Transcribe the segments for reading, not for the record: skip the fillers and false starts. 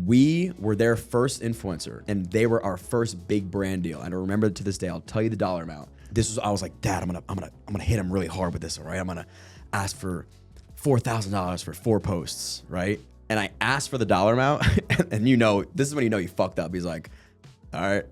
We were their first influencer, and they were our first big brand deal. And I remember to this day, I'll tell you the dollar amount. I was like, Dad, I'm gonna hit him really hard with this, all right? I'm gonna ask for $4,000 for 4 posts, right? And I asked for the dollar amount, and this is when you fucked up. He's like, all right.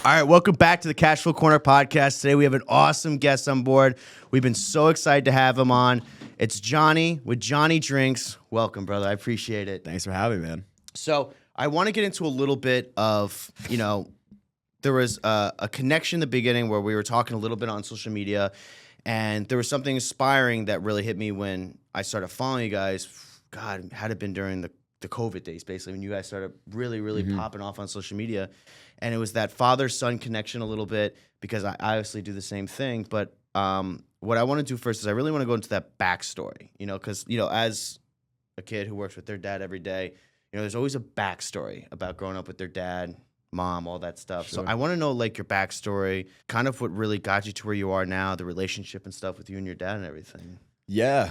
All right, welcome back to the Cash Flow Corner podcast. Today we have an awesome guest on board. We've been so excited to have him on. It's Johnny with Johnny Drinks. Welcome, brother. I appreciate it. Thanks for having me, man. So I want to get into a little bit of, there was a connection in the beginning where we were talking a little bit on social media, and there was something inspiring that really hit me when I started following you guys. God, had it been during the COVID days, basically, when you guys started really popping off on social media. And it was that father-son connection a little bit, because I obviously do the same thing. But what I want to do first is I really want to go into that backstory, because, as a kid who works with their dad every day, there's always a backstory about growing up with their dad, mom, all that stuff. Sure. So I want to know, your backstory, kind of what really got you to where you are now, the relationship and stuff with you and your dad and everything. Yeah.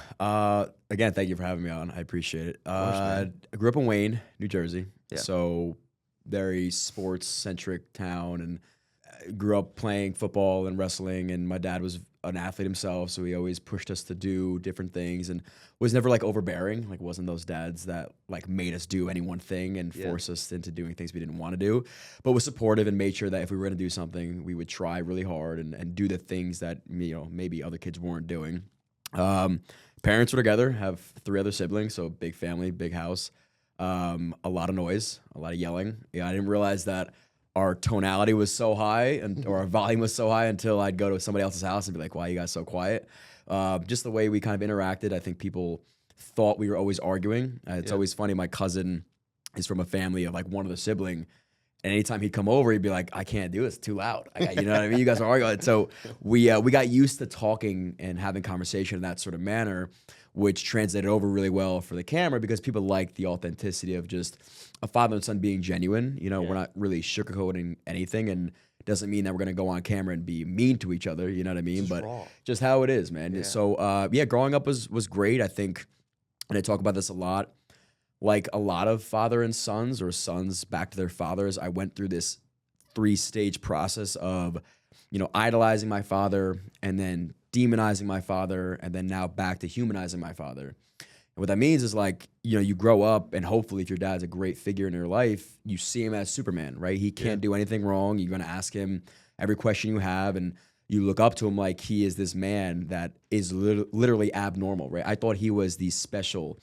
Again, thank you for having me on. I appreciate it. I grew up in Wayne, New Jersey. Yeah. So very sports-centric town, and grew up playing football and wrestling, and my dad was an athlete himself, so he always pushed us to do different things and was never overbearing. Wasn't those dads that made us do any one thing and force us into doing things we didn't want to do, but was supportive and made sure that if we were going to do something, we would try really hard and do the things that maybe other kids weren't doing. Parents were together, have 3 other siblings, so big family, big house. A lot of noise, a lot of yelling. I didn't realize that our tonality was so high or our volume was so high until I'd go to somebody else's house and be like, why are you guys so quiet? Just the way we kind of interacted, I think people thought we were always arguing. It's always funny. My cousin is from a family of one of the sibling, and anytime he'd come over, he'd be like, I can't do it. It's too loud. You know what I mean? You guys are arguing. So we got used to talking and having conversation in that sort of manner, which translated over really well for the camera because people like the authenticity of just a father and son being genuine. We're not really sugarcoating anything, and it doesn't mean that we're going to go on camera and be mean to each other. You know what I mean? But raw. Just how it is, man. Yeah. So, growing up was great. I think, and I talk about this a lot, a lot of father and sons or sons back to their fathers, I went through this 3-stage process of, idolizing my father and then demonizing my father, and then now back to humanizing my father. And what that means is you grow up, and hopefully if your dad's a great figure in your life, you see him as Superman, right? He can't do anything wrong. You're going to ask him every question you have, and you look up to him like he is this man that is literally abnormal, right? I thought he was the special,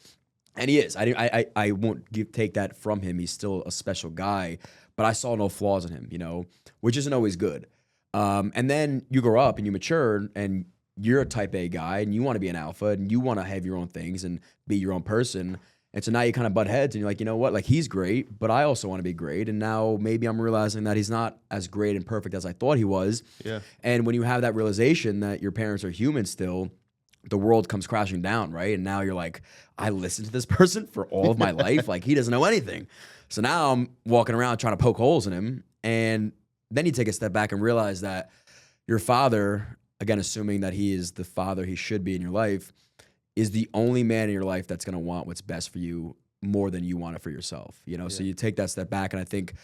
and he is. I won't take that from him. He's still a special guy, but I saw no flaws in him, which isn't always good. And then you grow up and you mature, and you're a type A guy and you want to be an alpha and you want to have your own things and be your own person. And so now you kind of butt heads and you're like, you know what? He's great, but I also want to be great. And now maybe I'm realizing that he's not as great and perfect as I thought he was. Yeah. And when you have that realization that your parents are human still, the world comes crashing down, right? And now you're like, I listened to this person for all of my life. He doesn't know anything. So now I'm walking around trying to poke holes in him. And then you take a step back and realize that your father, again, assuming that he is the father he should be in your life, is the only man in your life that's going to want what's best for you more than you want it for yourself. So you take that step back, and I think,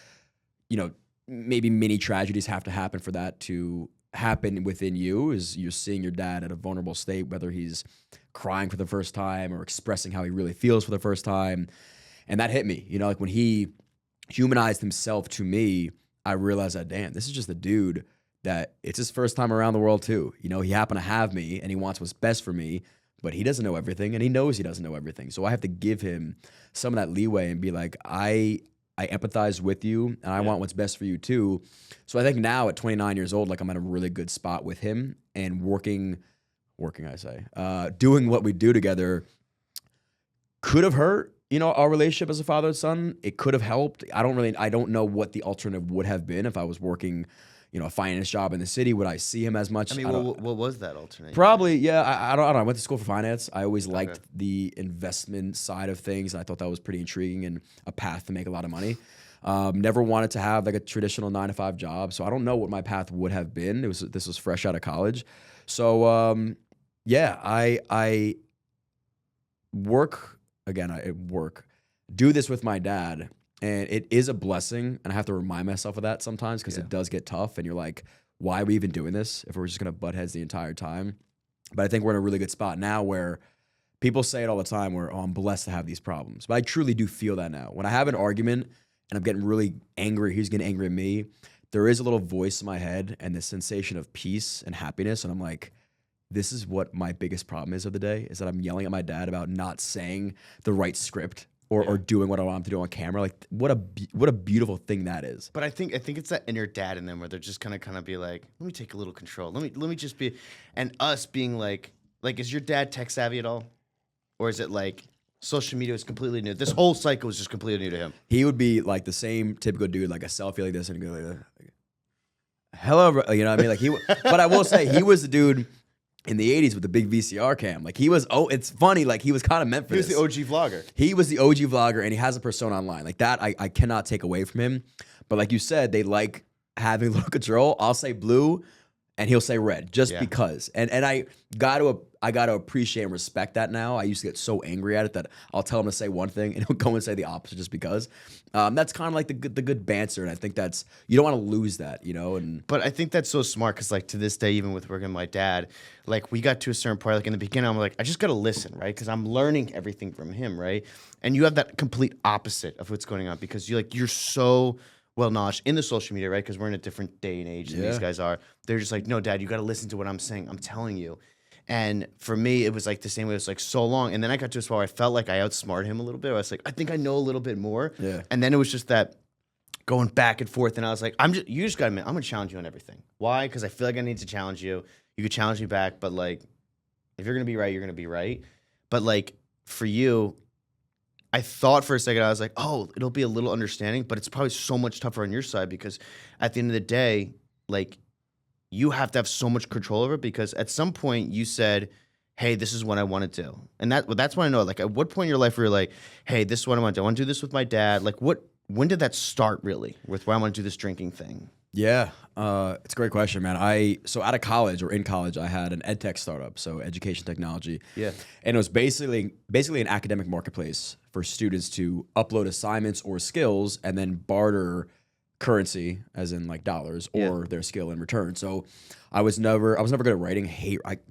maybe many tragedies have to happen for that to happen within you, is you're seeing your dad at a vulnerable state, whether he's crying for the first time or expressing how he really feels for the first time. And that hit me, when he humanized himself to me, I realized that, damn, this is just a dude that it's his first time around the world too. He happened to have me and he wants what's best for me, but he doesn't know everything and he knows he doesn't know everything. So I have to give him some of that leeway and be like, I empathize with you and I want what's best for you too. So I think now at 29 years old, I'm at a really good spot with him and doing what we do together could have hurt, our relationship as a father and son. It could have helped. I don't know what the alternative would have been if I was working a finance job in the city. Would I see him as much? What was that alternative? Probably, yeah. I don't know. I went to school for finance. I always liked the investment side of things. I thought that was pretty intriguing and a path to make a lot of money. Never wanted to have like a traditional 9 to 5 job. So I don't know what my path would have been. This was fresh out of college. So yeah, I work again. I work, do this with my dad, and it is a blessing. And I have to remind myself of that sometimes because it does get tough. And you're like, why are we even doing this if we're just gonna butt heads the entire time? But I think we're in a really good spot now where people say it all the time where, oh, I'm blessed to have these problems. But I truly do feel that now. When I have an argument and I'm getting really angry, he's getting angry at me, there is a little voice in my head and this sensation of peace and happiness. And I'm like, this is what my biggest problem is of the day, is that I'm yelling at my dad about not saying the right script or doing what I want him to do on camera. Like, what a beautiful thing that is. But I think it's that inner dad in them where they're just gonna kind of be like, let me take a little control. Let me just be, and us being like, is your dad tech savvy at all, or is it like social media is completely new? This whole cycle is just completely new to him. He would be like the same typical dude, like a selfie like this, and go like, hello, bro. You know what I mean? Like but I will say he was the dude in the 80s with the big VCR cam. Like he was, it's funny, like he was kind of meant for this. He was the OG vlogger. He was the OG vlogger, and he has a persona online. Like that, I cannot take away from him. But like you said, they like having a little control. I'll say blue, and he'll say red, just because. And I gotta appreciate and respect that now. I used to get so angry at it that I'll tell him to say one thing, and he'll go and say the opposite just because. That's kind of like the good banter, and I think that's, you don't want to lose that, you know. But I think that's so smart because, like, to this day, even with working with my dad, like, we got to a certain point. Like in the beginning, I'm like, I just gotta listen, right? Because I'm learning everything from him, right? And you have that complete opposite of what's going on because you're so well knowledge in the social media, right? Because we're in a different day and age than these guys are. They're just like, no, Dad, you got to listen to what I'm saying. I'm telling you. And for me, it was like the same way. It was like so long. And then I got to a spot where I felt like I outsmarted him a little bit. I was like, I think I know a little bit more. Yeah. And then it was just that going back and forth. And I was like, you just got to admit, I'm going to challenge you on everything. Why? Because I feel like I need to challenge you. You could challenge me back. But like, if you're going to be right, you're going to be right. But like for you, I thought for a second, I was like, oh, it'll be a little understanding, but it's probably so much tougher on your side because at the end of the day, like, you have to have so much control over it because at some point you said, hey, this is what I want to do. And that's what I know. Like, at what point in your life were you like, hey, this is what I want to do. I want to do this with my dad. Like, when did that start really with where I want to do this drinking thing? Yeah, it's a great question, man. So out of college or in college, I had an ed tech startup, so education technology. Yeah. And it was basically an academic marketplace for students to upload assignments or skills and then barter currency, as in like dollars, or their skill in return. So I was never good at writing.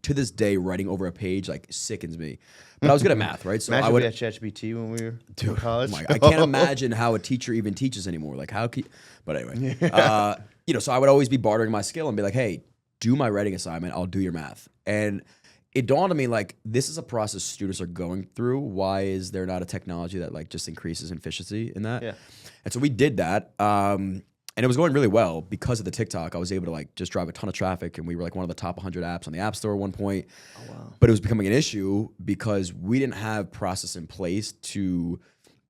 To this day, writing over a page like sickens me. But I was good at math, right? So imagine I would we had ChatGPT when we were in college. I can't imagine how a teacher even teaches anymore. Like how could, but anyway, so I would always be bartering my skill and be like, hey, do my writing assignment, I'll do your math. And it dawned on me, like, this is a process students are going through. Why is there not a technology that like just increases efficiency in that? Yeah. And so we did that. And it was going really well because of the TikTok. I was able to like just drive a ton of traffic, and we were like one of the top 100 apps on the App Store at one point. Oh, wow. But it was becoming an issue because we didn't have process in place to,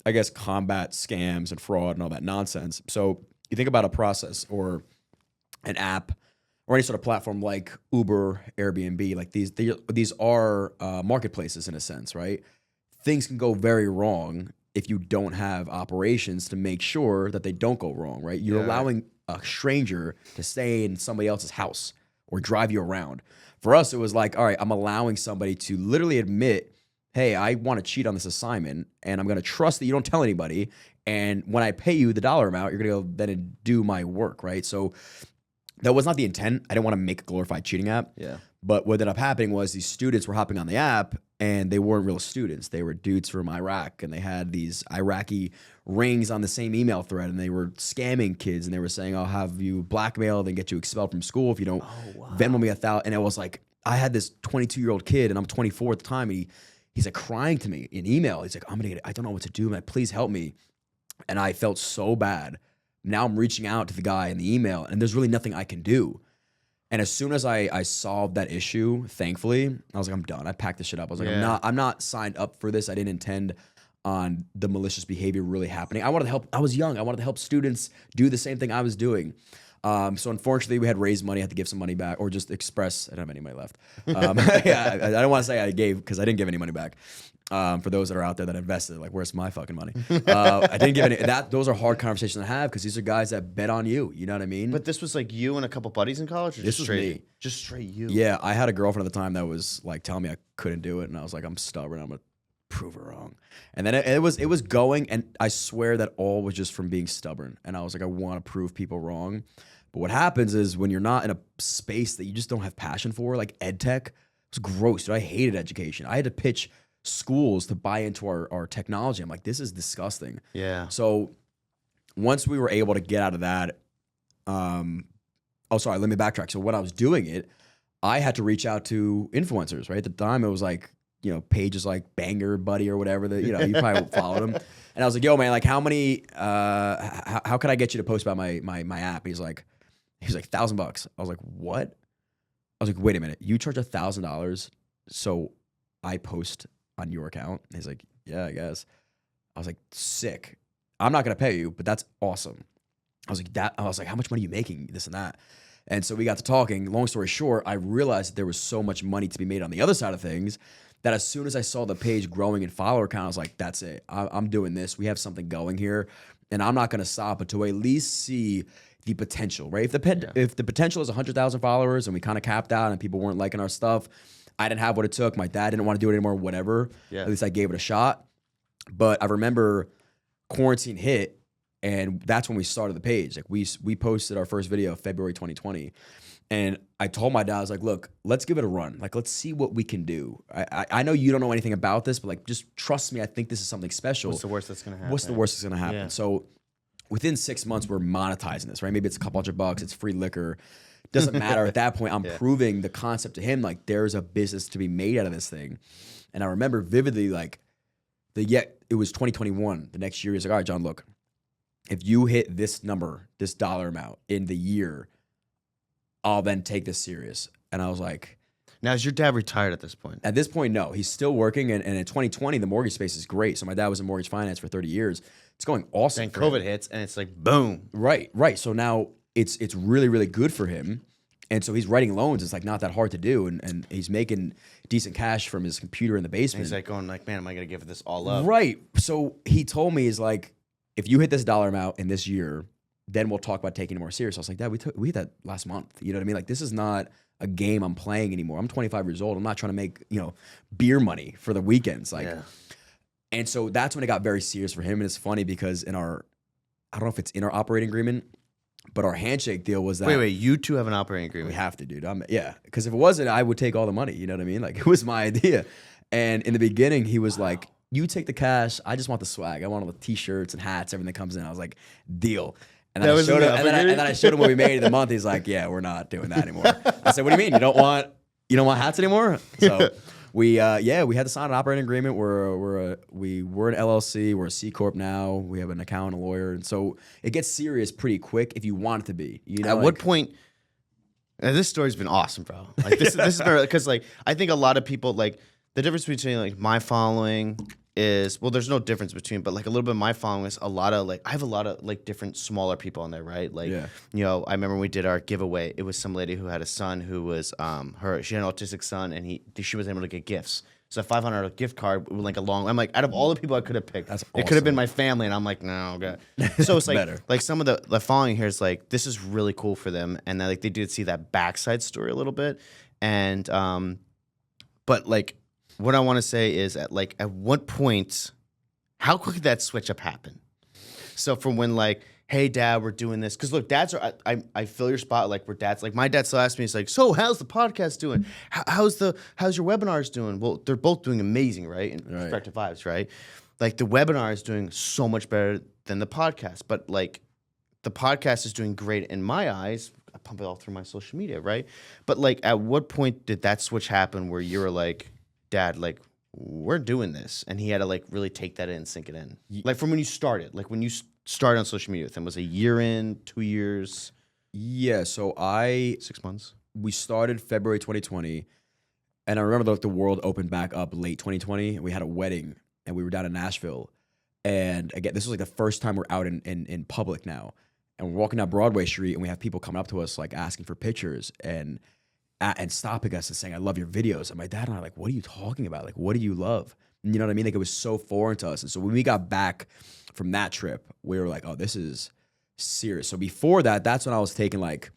I guess, combat scams and fraud and all that nonsense. So you think about a process or an app or any sort of platform like Uber, Airbnb, like these are marketplaces in a sense, right? Things can go very wrong if you don't have operations to make sure that they don't go wrong, right? You're allowing a stranger to stay in somebody else's house or drive you around. For us, it was like, all right, I'm allowing somebody to literally admit, hey, I want to cheat on this assignment, and I'm going to trust that you don't tell anybody. And when I pay you the dollar amount, you're going to go then and do my work, right? So that was not the intent. I didn't want to make a glorified cheating app. Yeah. But what ended up happening was these students were hopping on the app, and they weren't real students. They were dudes from Iraq, and they had these Iraqi rings on the same email thread, and they were scamming kids, and they were saying, I'll have you blackmailed and get you expelled from school if you don't Venmo me $1,000. And it was like, I had this 22-year-old kid, and I'm 24 at the time, and he's like crying to me in email. He's like, I don't know what to do, man. Please help me. And I felt so bad. Now I'm reaching out to the guy in the email, and there's really nothing I can do. And as soon as I solved that issue, thankfully, I was like, I'm done. I packed this shit up. I was like, I'm not signed up for this. I didn't intend on the malicious behavior really happening. I wanted to help. I was young. I wanted to help students do the same thing I was doing. So unfortunately, we had raised money, had to give some money back, or just express. I don't have any money left. Yeah, I don't want to say I gave because I didn't give any money back. For those that are out there that invested, like, where's my fucking money? I didn't give any. Those are hard conversations to have because these are guys that bet on you. You know what I mean? But this was like you and a couple buddies in college, or This just was straight, me. just straight you. Yeah, I had a girlfriend at the time that was like telling me I couldn't do it, and I was like, I'm stubborn. I'm gonna prove her wrong. And then it was going, and I swear that all was just from being stubborn. And I was like, I want to prove people wrong. But what happens is when you're not in a space that you just don't have passion for, like ed tech, it's gross. Dude, I hated education. I had to pitch schools to buy into our technology. I'm like, this is disgusting. Yeah. So once we were able to get out of that, sorry, let me backtrack. So when I was doing it, I had to reach out to influencers, right? At the time, it was like, pages like Banger Buddy or whatever that, you probably followed him. And I was like, yo, man, like how many, how could I get you to post about my app? He's like $1,000. I was like, what? I was like, wait a minute, you charge $1,000 so I post on your account? And he's like, yeah, I guess. I was like, sick. I'm not gonna pay you, but that's awesome. I was like, how much money are you making? This and that. And so we got to talking. Long story short, I realized that there was so much money to be made on the other side of things that as soon as I saw the page growing in follower count, I was like, that's it. I'm doing this. We have something going here, and I'm not gonna stop until I at least see the potential, right? If the potential is 100,000 followers and we kind of capped out and people weren't liking our stuff, I didn't have what it took. My dad didn't want to do it anymore, whatever. Yeah. At least I gave it a shot. But I remember quarantine hit, and that's when we started the page. Like we posted our first video February 2020. And I told my dad, I was like, look, let's give it a run. Like, let's see what we can do. I know you don't know anything about this, but like, just trust me. I think this is something special. What's the worst that's gonna happen? What's the worst that's gonna happen? Yeah. So within 6 months, we're monetizing this, right? Maybe it's a couple $100, it's free liquor. Doesn't matter at that point. I'm proving the concept to him, like there's a business to be made out of this thing. And I remember vividly, like it was 2021. The next year, he's like, all right, John, look, if you hit this number, this dollar amount in the year, I'll then take this serious. And I was like, now, is your dad retired at this point? at this point, no, he's still working. And in 2020, the mortgage space is great. So my dad was in mortgage finance for 30 years. It's going awesome. Then for COVID him. hits, and it's like, boom. Right. So now it's really, really good for him. And so he's writing loans. It's like not that hard to do. And he's making decent cash from his computer in the And basement. he's like going like, man, am I going to give this all up? Right. So he told me, he's like, if you hit this dollar amount in this year, then we'll talk about taking it more serious. I was like, Dad, we hit that last month. You know what I mean? Like, this is not a game I'm playing anymore. I'm 25 years old. I'm not trying to make, beer money for the weekends. Like, and so that's when it got very serious for him. And it's funny because I don't know if it's in our operating agreement, but our handshake deal was that. Wait, you two have an operating agreement? We have to, dude. Because if it wasn't, I would take all the money. You know what I mean? Like, it was my idea. And in the beginning, he was like, you take the cash. I just want the swag. I want all the t-shirts and hats, everything that comes in. I was like, deal. And then, I showed him what we made in the month. He's like, yeah, we're not doing that anymore. I said, what do you mean? You don't want hats anymore? So we had to sign an operating agreement. We're an LLC. We're a C Corp now. We have an accountant, a lawyer. And so it gets serious pretty quick if you want it to be. At what point? This story's been awesome, bro. Like this is because like I think a lot of people like the difference between like my following is, well, there's no difference between, but like a little bit of my following is a lot of like, I have a lot of like different smaller people on there, right? Like, I remember when we did our giveaway, it was some lady who had a son who was, she had an autistic son and she was able to get gifts. So a $500 gift card with like I'm like, out of all the people I could have picked, it could have been my family. And I'm like, no, God. So it's like, better. Like some of the following here is like, this is really cool for them. And then like they did see that backside story a little bit. And, but like, what I want to say is at what point, how quick did that switch up happen? So from when like, hey dad, we're doing this. Cause look, I fill your spot. Like where dad's like, my dad still asks me, he's like, so how's the podcast doing? How's your webinars doing? Well, they're both doing amazing, right? In respective vibes, right? Like the webinar is doing so much better than the podcast, but like the podcast is doing great in my eyes. I pump it all through my social media, right? But like, at what point did that switch happen where you were like, Dad, like, we're doing this, and he had to like really take that in and sink it in. Like from when you started, like when you started on social media with him, was a year in, 2 years? Yeah, so 6 months. We started February 2020, and I remember like the world opened back up late 2020, and we had a wedding, and we were down in Nashville, and again, this was like the first time we're out in public now, and we're walking down Broadway Street, and we have people coming up to us like asking for pictures and stopping us and saying, "I love your videos." And my dad and I are like, "What are you talking about? Like, what do you love?" And you know what I mean? Like, it was so foreign to us. And so when we got back from that trip, we were like, "Oh, this is serious." So before that, that's when I was taking like,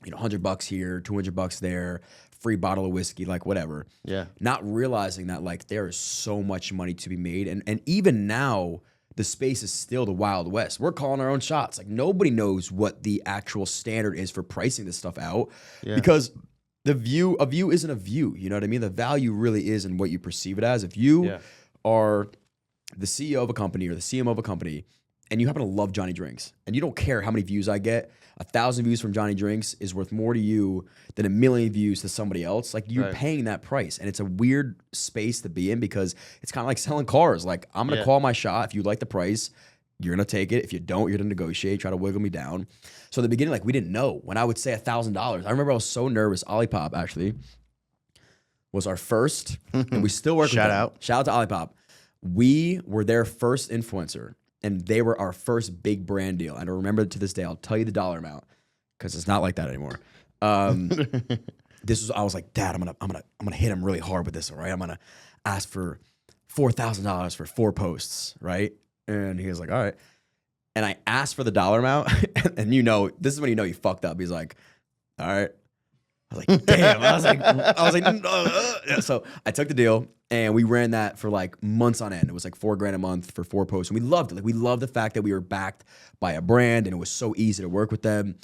you know, $100 here, $200 there, free bottle of whiskey, like whatever. Yeah. Not realizing that like there is so much money to be made, and even now the space is still the Wild West. We're calling our own shots. Like nobody knows what the actual standard is for pricing this stuff out because a view isn't a view. You know what I mean? The value really is in what you perceive it as. If you are the CEO of a company or the CMO of a company and you happen to love Johnny Drinks and you don't care how many views I get, 1,000 views from Johnny Drinks is worth more to you than 1,000,000 views to somebody else. Like you're paying that price, and it's a weird space to be in because it's kind of like selling cars. Like I'm gonna call my shot. If you like the price, you're gonna take it. If you don't, you're gonna negotiate, try to wiggle me down. So in the beginning, like we didn't know. When I would say $1,000, I remember I was so nervous. Olipop actually was our first, and we still work with them. Shout out to Olipop. We were their first influencer. And they were our first big brand deal. And I remember it to this day. I'll tell you the dollar amount because it's not like that anymore. I was like, Dad, I'm gonna hit him really hard with this one, right? I'm gonna ask for $4,000 for 4 posts, right? And he was like, all right. And I asked for the dollar amount, and you know, this is when you know you fucked up. He's like, all right. I was like, damn. I was like, so I took the deal and we ran that for like months on end. It was like $4,000 a month for 4 posts. And we loved it. Like we loved the fact that we were backed by a brand and it was so easy to work with them.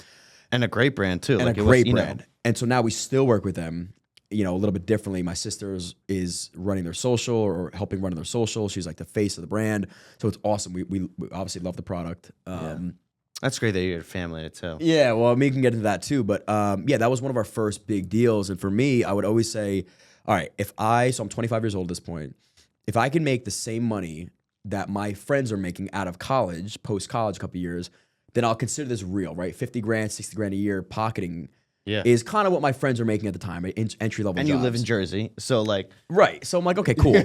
And a great brand too. And like a great brand. Know. And so now we still work with them, you know, a little bit differently. My sister is running their social or helping run their social. She's like the face of the brand. So it's awesome. We obviously love the product. That's great that you had a family in it too. Yeah, well, we can get into that too. But yeah, that was one of our first big deals. And for me, I would always say, all right, so I'm 25 years old at this point. If I can make the same money that my friends are making out of college, post-college a couple of years, then I'll consider this real, right? 50 grand, 60 grand a year pocketing is kind of what my friends are making at the time, right? Entry-level and jobs. You live in Jersey, so like... Right. So I'm like, okay, cool.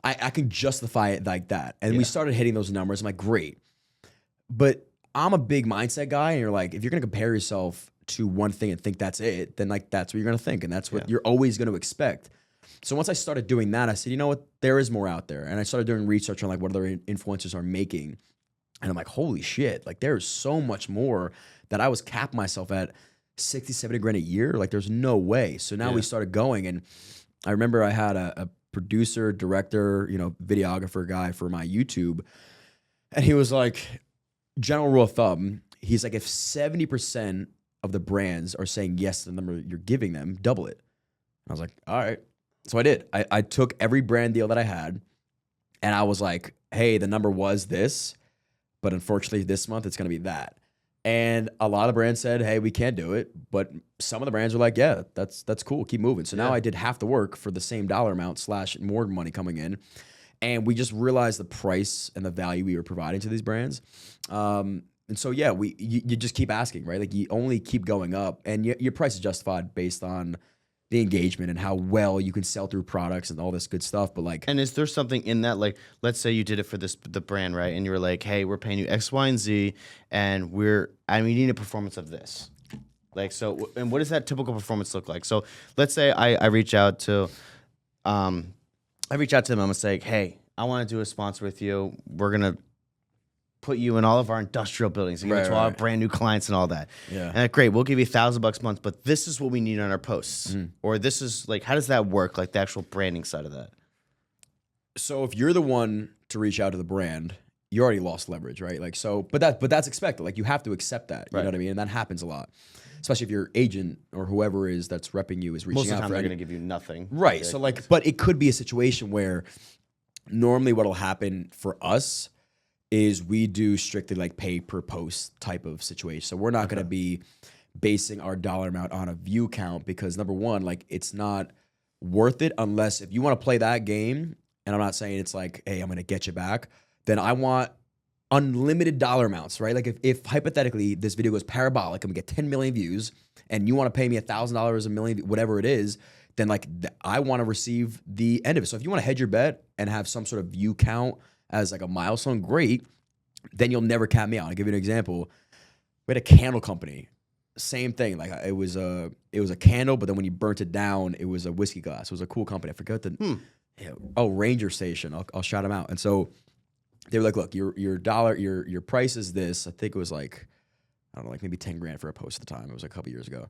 I can justify it like that. And we started hitting those numbers. I'm like, great. But I'm a big mindset guy, and you're like, if you're going to compare yourself to one thing and think that's it, then like that's what you're going to think, and that's what you're always going to expect. So once I started doing that, I said, you know what? There is more out there. And I started doing research on like what other influencers are making. And I'm like, holy shit, like there's so much more that I was capping myself at 60, 70 grand a year. Like there's no way. So now we started going. And I remember I had a producer, director, you know, videographer guy for my YouTube. And he was like, general rule of thumb, he's like, if 70% of the brands are saying yes to the number you're giving them, double it. I was like, all right. So I did. I took every brand deal that I had and I was like, hey, the number was this, but unfortunately this month it's going to be that. And a lot of brands said, hey, we can't do it. But some of the brands were like, yeah, that's cool. Keep moving. So now I did half the work for the same dollar amount / more money coming in. And we just realized the price and the value we were providing to these brands. And so, yeah, you just keep asking, right? Like you only keep going up and your price is justified based on the engagement and how well you can sell through products and all this good stuff. But like, and is there something in that, like, let's say you did it for the brand, right? And you were like, hey, we're paying you X, Y, and Z, and we need a performance of this. Like, so, and what does that typical performance look like? So let's say I reach out to them. I'm gonna say, hey, I want to do a sponsor with you. We're gonna put you in all of our industrial buildings. You're gonna to all our brand new clients and all that. Yeah. And great, we'll give you $1,000 a month, but this is what we need on our posts. Or this is like, how does that work? Like the actual branding side of that. So if you're the one to reach out to the brand, you already lost leverage, right? Like so, but that's expected. Like you have to accept that. You know what I mean? And that happens a lot. Especially if your agent or whoever is that's repping you is reaching out. Most of the time they're going to give you nothing. Right. So like, but it could be a situation where normally what'll happen for us is we do strictly like pay per post type of situation. So we're not going to be basing our dollar amount on a view count because number one, like it's not worth it unless if you want to play that game, and I'm not saying it's like, hey, I'm going to get you back, then I want unlimited dollar amounts, right? Like if hypothetically this video goes parabolic and we get 10 million views and you want to pay me $1,000 a million, whatever it is, then like I want to receive the end of it. So if you want to hedge your bet and have some sort of view count as like a milestone, great, then you'll never cap me out. I'll give you an example. We had a candle company. Same thing. Like it was a candle, but then when you burnt it down, it was a whiskey glass. It was a cool company. I forgot the Ranger Station. I'll shout them out. And so they were like, look, your price is this. I think it was like, I don't know, like maybe 10 grand for a post at the time. It was a couple years ago.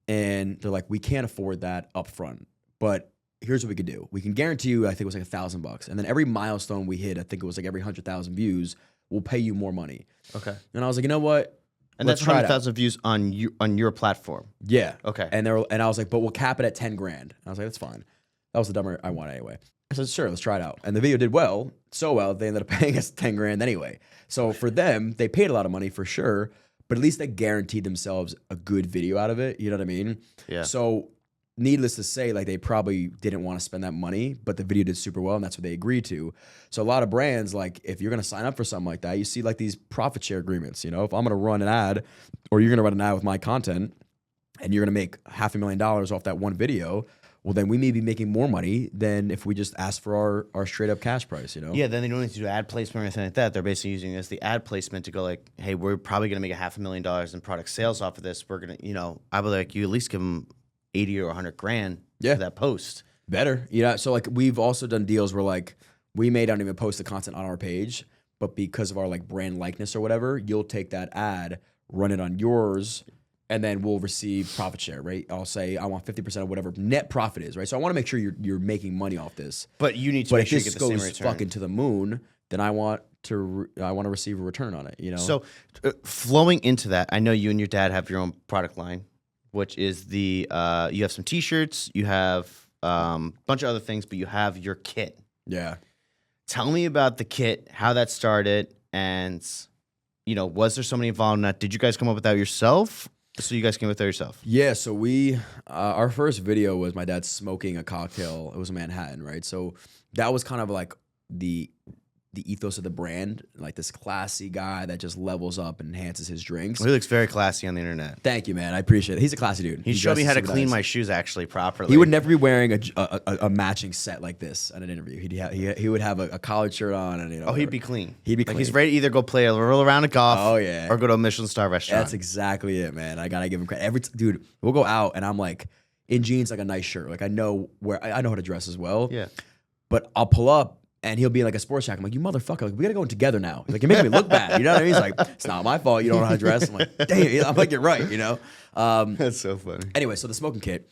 And they're like, we can't afford that up front, but here's what we could do. We can guarantee you, I think it was like $1,000. And then every milestone we hit, I think it was like every 100,000 views, we'll pay you more money. Okay. And I was like, you know what? And Let's that's try it 100,000 views on your platform. Yeah. Okay. And I was like, but we'll cap it at 10 grand. And I was like, that's fine. That was the number I wanted anyway. I said, sure, let's try it out. And the video did well, so well, they ended up paying us 10 grand anyway. So for them, they paid a lot of money for sure, but at least they guaranteed themselves a good video out of it. You know what I mean? Yeah. So needless to say, like they probably didn't want to spend that money, but the video did super well and that's what they agreed to. So a lot of brands, like if you're going to sign up for something like that, you see like these profit share agreements, you know, if I'm going to run an ad or you're going to run an ad with my content and you're going to make $500,000 off that one video, well, then we may be making more money than if we just ask for our straight up cash price, you know? Yeah, then they don't need to do ad placement or anything like that. They're basically using it as the ad placement to go like, hey, we're probably going to make $500,000 in product sales off of this. We're going to, you know, I would like you at least give them 80 or 100 grand for that post. Better. You know, so like we've also done deals where like we may not even post the content on our page, but because of our like brand likeness or whatever, you'll take that ad, run it on yours, and then we'll receive profit share, right? I'll say I want 50% of whatever net profit is, right? So I want to make sure you're making money off this. But you need to make sure you get the same return. But if this goes fucking to the moon, then I want to receive a return on it, you know? So flowing into that, I know you and your dad have your own product line, which is the you have some T-shirts, you have a bunch of other things, but you have your kit. Yeah. Tell me about the kit, how that started, and you know, was there somebody involved in that? Did you guys come up with that yourself? So you guys came up with that yourself? Yeah. So we our first video was my dad smoking a cocktail. It was in Manhattan, right? So that was kind of like the ethos of the brand, like this classy guy that just levels up and enhances his drinks. Well, he looks very classy on the internet. Thank you, man. I appreciate it. He's a classy dude. He showed me how to clean my shoes actually properly. He would never be wearing a matching set like this at an interview. He would have a collared shirt on, and you know. Oh, he'd be clean. He'd be like clean. he's ready to either go play a roll around of golf. Oh yeah. Or go to a Michelin star restaurant. That's exactly it, man. I gotta give him credit. Dude, we'll go out and I'm like in jeans, like a nice shirt. Like I know how to dress as well. Yeah. But I'll pull up. And he'll be in like a sports jacket. I'm like, you motherfucker, like, we gotta go in together now. He's like, you're making me look bad. You know what I mean? He's like, it's not my fault. You don't know how to dress. I'm like, damn. I'm like, you're right. You know. That's so funny. Anyway, so the smoking kit,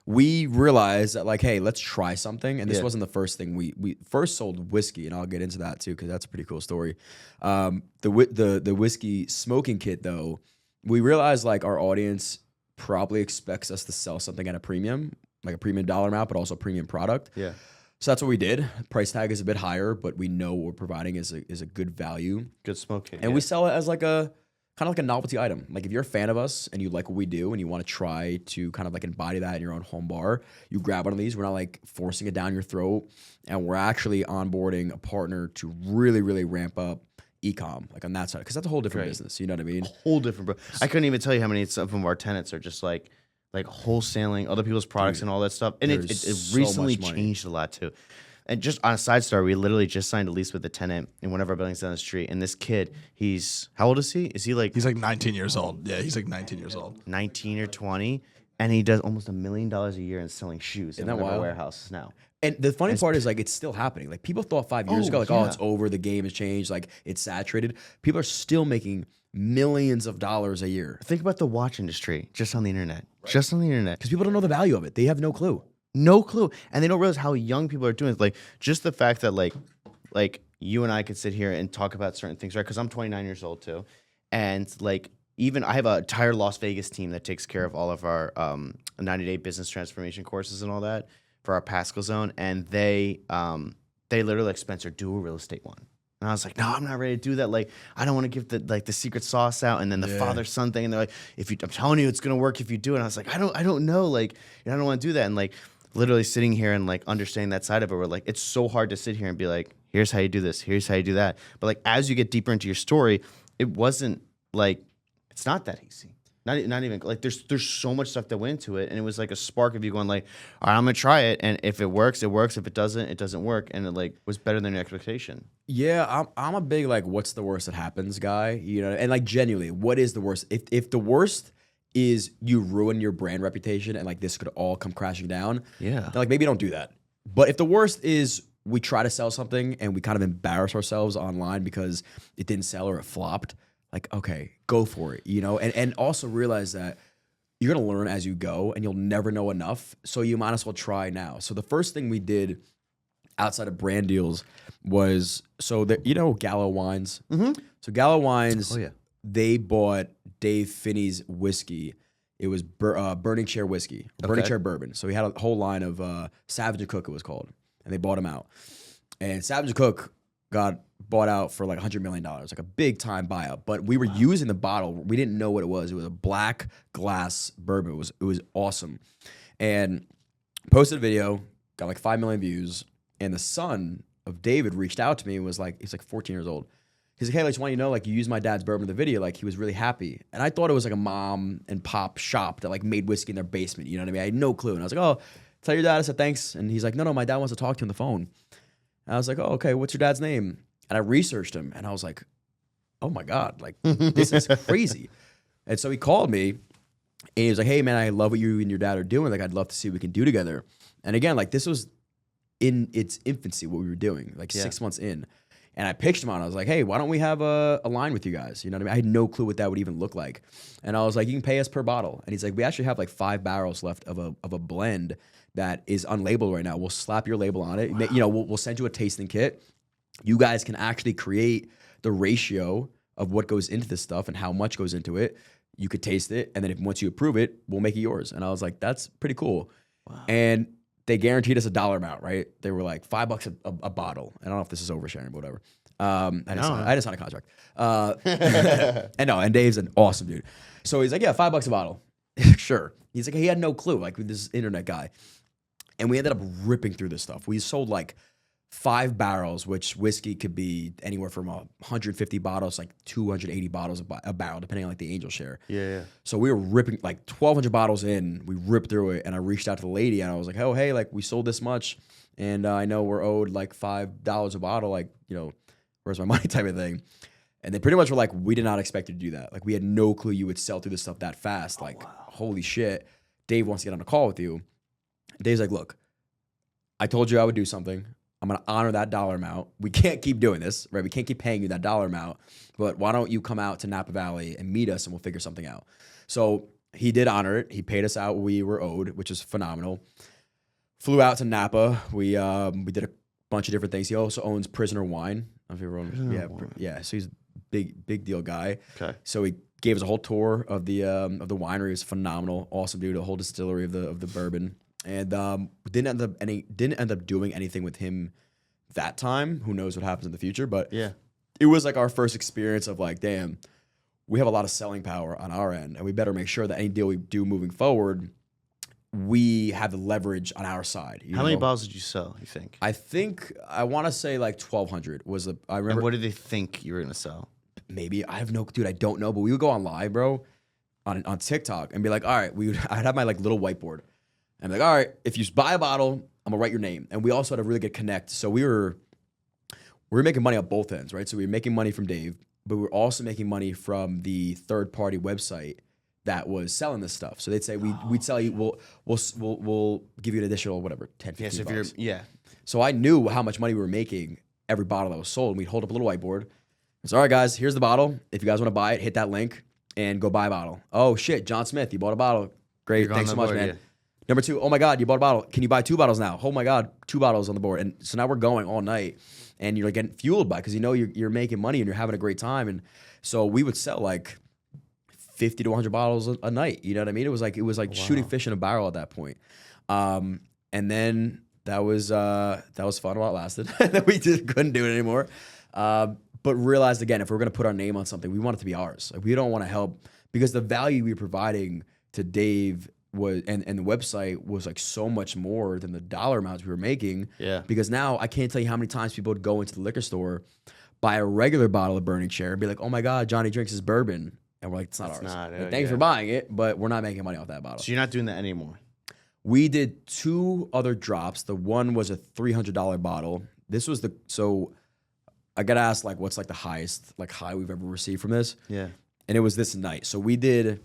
we realized that like, hey, let's try something. And this wasn't the first thing. We first sold whiskey, and I'll get into that too because that's a pretty cool story. The whiskey smoking kit though, we realized like our audience probably expects us to sell something at a premium, like a premium dollar amount, but also a premium product. Yeah. So that's what we did. Price tag is a bit higher, but we know what we're providing is a good value. Good smoke kit. And we sell it as like a kind of like a novelty item. Like if you're a fan of us and you like what we do and you want to try to kind of like embody that in your own home bar, you grab one of these. We're not like forcing it down your throat. And we're actually onboarding a partner to really, really ramp up e-com, like on that side. Because that's a whole different business. You know what I mean? Whole different, bro. I couldn't even tell you how many of our tenants are just like wholesaling other people's products and all that stuff. And it so recently much money. changed a lot too. And just on a side story, we literally just signed a lease with a tenant in one of our buildings down the street. And this kid, how old is he? Is he like... He's like 19 years old. Yeah, he's like 19 years old. 19 or 20. And he does almost $1 million a year in selling shoes in one of our warehouses now. And the funny part is like it's still happening. Like people thought 5 years ago, like, oh, it's over, the game has changed, like it's saturated. People are still making millions of dollars a year. Think about the watch industry just on the internet. Right. Just on the internet. Because people don't know the value of it. They have no clue. No clue. And they don't realize how young people are doing it. Like just the fact that like you and I could sit here and talk about certain things, right? Because I'm 29 years old too. And like even I have an entire Las Vegas team that takes care of all of our 90-day business transformation courses and all that for our Pascal zone. And they literally like, Spencer, do a real estate one. And I was like, no, I'm not ready to do that. Like, I don't want to give the secret sauce out. And then the father-son thing. And they're like, I'm telling you, it's going to work if you do it. And I was like, I don't know. Like, I don't want to do that. And like, literally sitting here and like understanding that side of it, we're like, it's so hard to sit here and be like, here's how you do this. Here's how you do that. But like, as you get deeper into your story, it wasn't like, it's not that easy. Not even like there's so much stuff that went into it, and it was like a spark of you going like, all right, I'm gonna try it, and if it works, it works. If it doesn't, it doesn't work, and it like was better than your expectation. Yeah, I'm a big like, what's the worst that happens guy, you know, and like genuinely, what is the worst? If the worst is you ruin your brand reputation and like this could all come crashing down, Yeah. then like maybe don't do that. But if the worst is we try to sell something and we kind of embarrass ourselves online because it didn't sell or it flopped, like okay, go for it, you know, and also realize that you're gonna learn as you go and you'll never know enough, so you might as well try now. So the first thing we did outside of brand deals was Gallo Wines. So Gallo Wines, Oh yeah. they bought Dave Finney's whiskey. It was Burning Chair whiskey, Burning Okay. Chair bourbon. So he had a whole line of Savage and Cook, it was called, and they bought him out. And Savage and Cook got bought out for like $100 million, like a big time buyout. But we were using the bottle. We didn't know what it was. It was a black glass bourbon. It was awesome. And posted a video, got like 5 million views. And the son of David reached out to me and was like, he's like 14 years old. He's like, hey, I just want you to know, like, you used my dad's bourbon in the video. Like, he was really happy. And I thought it was like a mom and pop shop that like made whiskey in their basement. You know what I mean? I had no clue. And I was like, oh, tell your dad. I said, thanks. And he's like, no, my dad wants to talk to you on the phone. And I was like, oh, okay, what's your dad's name? And I researched him and I was like, oh my God, like, this is crazy. And so he called me and he was like, hey, man, I love what you and your dad are doing. Like, I'd love to see what we can do together. And again, like, this was in its infancy, what we were doing, like 6 months in. And I pitched him on. I was like, hey, why don't we have a line with you guys? You know what I mean? I had no clue what that would even look like. And I was like, you can pay us per bottle. And he's like, we actually have like 5 barrels left of a blend that is unlabeled right now. We'll slap your label on it. Wow. You know, we'll send you a tasting kit. You guys can actually create the ratio of what goes into this stuff and how much goes into it. You could taste it. And then once you approve it, we'll make it yours. And I was like, that's pretty cool. Wow. And they guaranteed us a dollar amount, right? They were like $5 a bottle. I don't know if this is oversharing, but whatever. I didn't sign a contract. And Dave's an awesome dude. So he's like, yeah, $5 a bottle. Sure. He's like, he had no clue, like with this internet guy. And we ended up ripping through this stuff. We sold like 5 barrels, which whiskey could be anywhere from 150 bottles, like 280 bottles a barrel, depending on like the angel share. Yeah. So we were ripping like 1,200 bottles in. We ripped through it, and I reached out to the lady, and I was like, "Oh, hey, like we sold this much, and I know we're owed like $5 a bottle. Like, you know, where's my money?" type of thing. And they pretty much were like, "We did not expect you to do that. Like, we had no clue you would sell through this stuff that fast. Like, holy shit, Dave wants to get on a call with you." Dave's like, "Look, I told you I would do something. I'm going to honor that dollar amount. We can't keep doing this, right? We can't keep paying you that dollar amount, but why don't you come out to Napa Valley and meet us and we'll figure something out." So he did honor it. He paid us out what we were owed, which is phenomenal. Flew out to Napa. We did a bunch of different things. He also owns Prisoner Wine. I don't know if you ever owned, yeah. So he's a big deal guy. Okay. So he gave us a whole tour of the winery. It was phenomenal, awesome dude. A whole distillery of the bourbon. And didn't end up doing anything with him that time. Who knows what happens in the future? But Yeah. it was like our first experience of like, damn, we have a lot of selling power on our end, and we better make sure that any deal we do moving forward, we have the leverage on our side. How many bottles did you sell, you think? I want to say like 1,200 was the. I remember. And what did they think you were going to sell? Maybe I have no, dude. I don't know, but we would go on live, bro, on TikTok and be like, all right, I'd have my like little whiteboard. And I'm like, all right, if you buy a bottle, I'm gonna write your name. And we also had a really good connect. So we were making money on both ends, right? So we were making money from Dave, but we were also making money from the third party website that was selling this stuff. So they'd say we'd sell you, we'll give you an additional whatever, 10, 15 bucks. So I knew how much money we were making every bottle that was sold. And we'd hold up a little whiteboard. It's all right, guys, here's the bottle. If you guys want to buy it, hit that link and go buy a bottle. Oh shit, John Smith, you bought a bottle. Great, thanks so much, man. Yeah. Number 2, oh my God, you bought a bottle. Can you buy 2 bottles now? Oh my God, 2 bottles on the board. And so now we're going all night, and you're like getting fueled by, because you know you're making money and you're having a great time. And so we would sell like 50 to 100 bottles a night. You know what I mean? It was like shooting fish in a barrel at that point. And then that was fun while it lasted. Then we just couldn't do it anymore. But realized again, if we're gonna put our name on something, we want it to be ours. Like, we don't want to help, because the value we were providing to Dave was and the website was like so much more than the dollar amounts we were making. Yeah. Because now I can't tell you how many times people would go into the liquor store, buy a regular bottle of Burning Chair, and be like, "Oh my God, Johnny drinks his bourbon." And we're like, it's not That's ours. not- Like, thanks for yeah. buying it, but we're not making money off that bottle. So you're not doing that anymore. We did 2 other drops. The one was a $300 bottle. This was so I got to ask, like, what's like the highest like high we've ever received from this? Yeah. And it was this night. So we did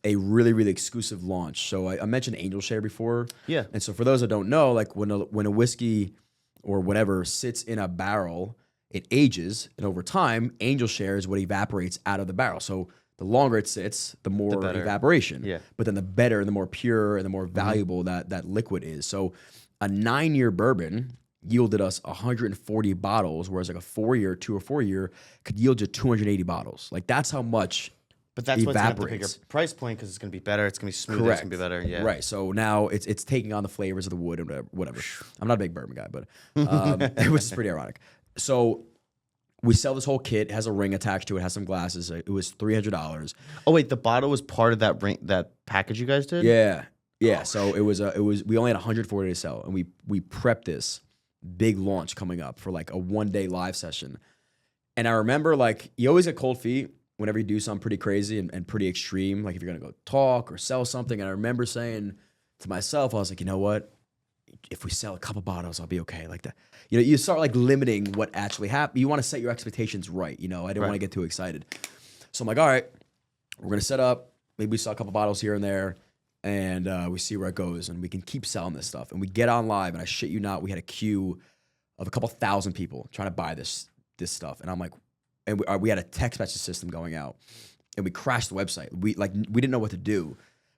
a really, really exclusive launch. So I mentioned Angel Share before. Yeah. And so for those that don't know, like when a whiskey or whatever sits in a barrel, it ages, and over time, Angel Share is what evaporates out of the barrel. So the longer it sits, the more better. evaporation. Yeah. But then the better, and the more pure, and the more valuable that liquid is. So a 9-year bourbon yielded us 140 bottles, whereas like a 4-year, 2 or 4-year could yield you 280 bottles. Like that's how much. But that's what's gonna have the bigger evaporates. price point because it's gonna be better. It's gonna be smoother. It's gonna be better. Yeah. Right. So now it's taking on the flavors of the wood and whatever. I'm not a big bourbon guy, but which is pretty ironic. So we sell this whole kit. It has a ring attached to it. Has some glasses. It was $300. Oh wait, the bottle was part of that package you guys did. Yeah. Yeah. So it was we only had 140 to sell, and we prepped this big launch coming up for like a 1-day live session. And I remember like you always get cold feet whenever you do something pretty crazy and pretty extreme, like if you're gonna go talk or sell something. And I remember saying to myself, I was like, you know what? If we sell a couple bottles, I'll be okay. Like that, you know, you start like limiting what actually happened. You want to set your expectations right. You know, I didn't want to get too excited. So I'm like, all right, we're gonna set up. Maybe we sell a couple bottles here and there, and we see where it goes, and we can keep selling this stuff. And we get on live, and I shit you not, we had a queue of a couple thousand people trying to buy this stuff. And I'm like, and we had a text message system going out, and we crashed the website. We didn't know what to do,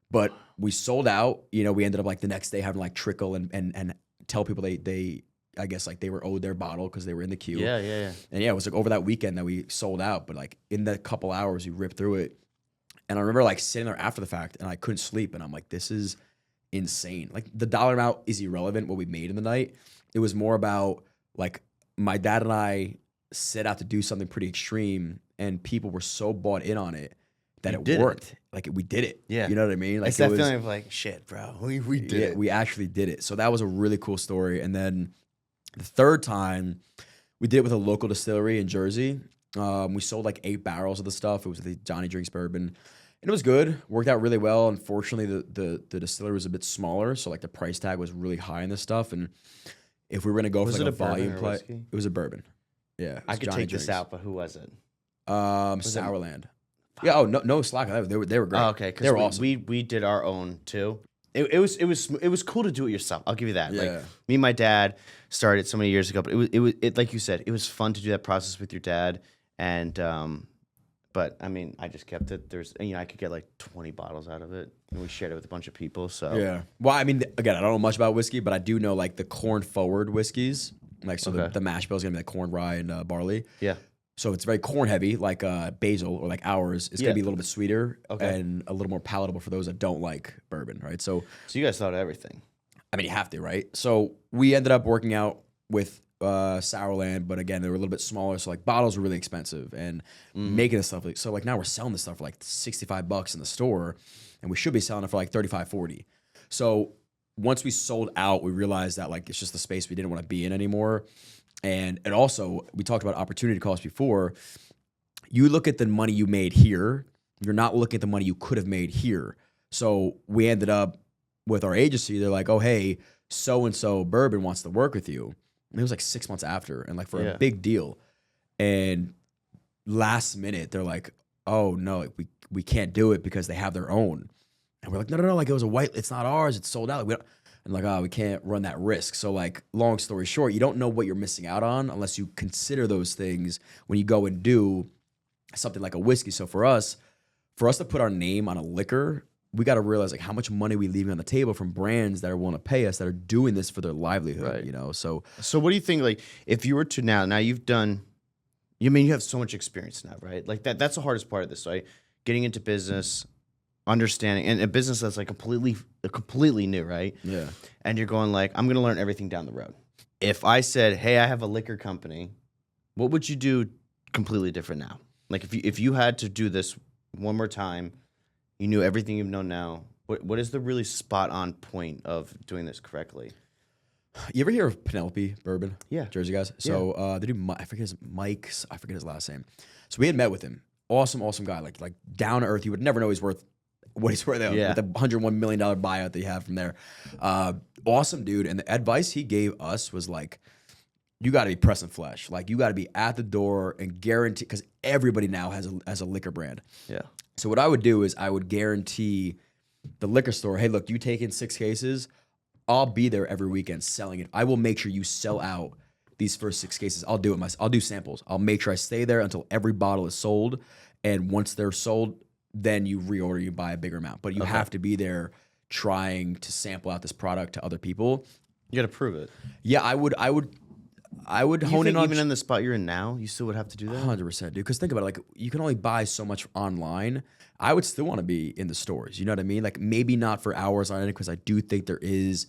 but we sold out. You know, we ended up like the next day having like trickle and tell people they I guess like they were owed their bottle because they were in the queue. Yeah. Yeah. Yeah. And yeah, it was like over that weekend that we sold out. But like in that couple hours, we ripped through it. And I remember like sitting there after the fact, and I couldn't sleep. And I'm like, this is insane. Like the dollar amount is irrelevant, what we made in the night. It was more about like my dad and I set out to do something pretty extreme, and people were so bought in on it that it worked. Like we did it. Yeah. You know what I mean? Like It's that feeling of like, shit, bro. We did it. We actually did it. So that was a really cool story. And then the third time, we did it with a local distillery in Jersey. We sold like 8 barrels of the stuff. It was the Johnny Drinks bourbon, and it was good. Worked out really well. Unfortunately, the distillery was a bit smaller, so like the price tag was really high in this stuff. And if we were gonna go Was for it like a a bourbon volume or play, whiskey? it was a bourbon. Yeah, it I was could Johnny take this Drinks. out, but who was it? Sourland. Yeah. Oh no, slack. They were great. Oh, okay, they were because awesome. we did our own too. It was cool to do it yourself. I'll give you that. Yeah. Like me and my dad started so many years ago, but it was like you said, it was fun to do that process with your dad. And but I mean, I just kept it. I could get like 20 bottles out of it, and we shared it with a bunch of people. So Yeah. Well, I mean, again, I don't know much about whiskey, but I do know like the corn forward whiskeys. Like so, Okay. the mash bill is gonna be like corn, rye, and barley. yeah, So it's very corn heavy, like basil or like ours. It's Yeah. gonna be a little bit sweeter Okay. and a little more palatable for those that don't like bourbon, right? So so you guys thought of everything. I mean, you have to, right? So we ended up working out with Sourland, but again, they were a little bit smaller, so like bottles were really expensive, and making this stuff. So like now we're selling this stuff for like $65 in the store, and we should be selling it for like 35, 40. So once we sold out, we realized that like it's just the space we didn't want to be in anymore. And also, we talked about opportunity cost before. You look at the money you made here, you're not looking at the money you could have made here. So we ended up with our agency. They're like, oh, hey, so-and-so Bourbon wants to work with you. And it was like 6 months after, and like for a big deal. And last minute, they're like, oh, no, like, we can't do it because they have their own. And we're like, no, like it was it's not ours. It's sold out. Like, we don't. And like, we can't run that risk. So like, long story short, you don't know what you're missing out on unless you consider those things when you go and do something like a whiskey. So for us to put our name on a liquor, we got to realize like how much money we leaving on the table from brands that want to pay us, that are doing this for their livelihood, Right. you know? So what do you think? Like, if you were to now you've done, you have so much experience now, right? Like that's the hardest part of this, right? Getting into business, understanding, and a business that's like completely new, right? yeah. And you're going like, I'm going to learn everything down the road. If I said, hey, I have a liquor company, what would you do completely different now? Like if you had to do this one more time, you knew everything you've known now, what is the really spot on point of doing this correctly? You ever hear of Penelope Bourbon? Yeah. Jersey guys. So they do, I forget his last name. So we had met with him. awesome guy. Like down to earth. You would never know he's worth what he's worth with the $101 million buyout that you have from there. Awesome dude. And the advice he gave us was like, you got to be pressing flesh. Like you got to be at the door and guarantee, because everybody now has a liquor brand. Yeah. So what I would do is I would guarantee the liquor store, hey, look, you take in 6 cases, I'll be there every weekend selling it. I will make sure you sell out these first 6 cases. I'll do it myself. I'll do samples. I'll make sure I stay there until every bottle is sold. And once they're sold, then you reorder, you buy a bigger amount. But you have to be there trying to sample out this product to other people. You got to prove it. Yeah, I would hone in on even in the spot you're in now, you still would have to do that? 100%, dude. Because think about it, like you can only buy so much online. I would still want to be in the stores. You know what I mean? Like maybe not for hours on end, because I do think there is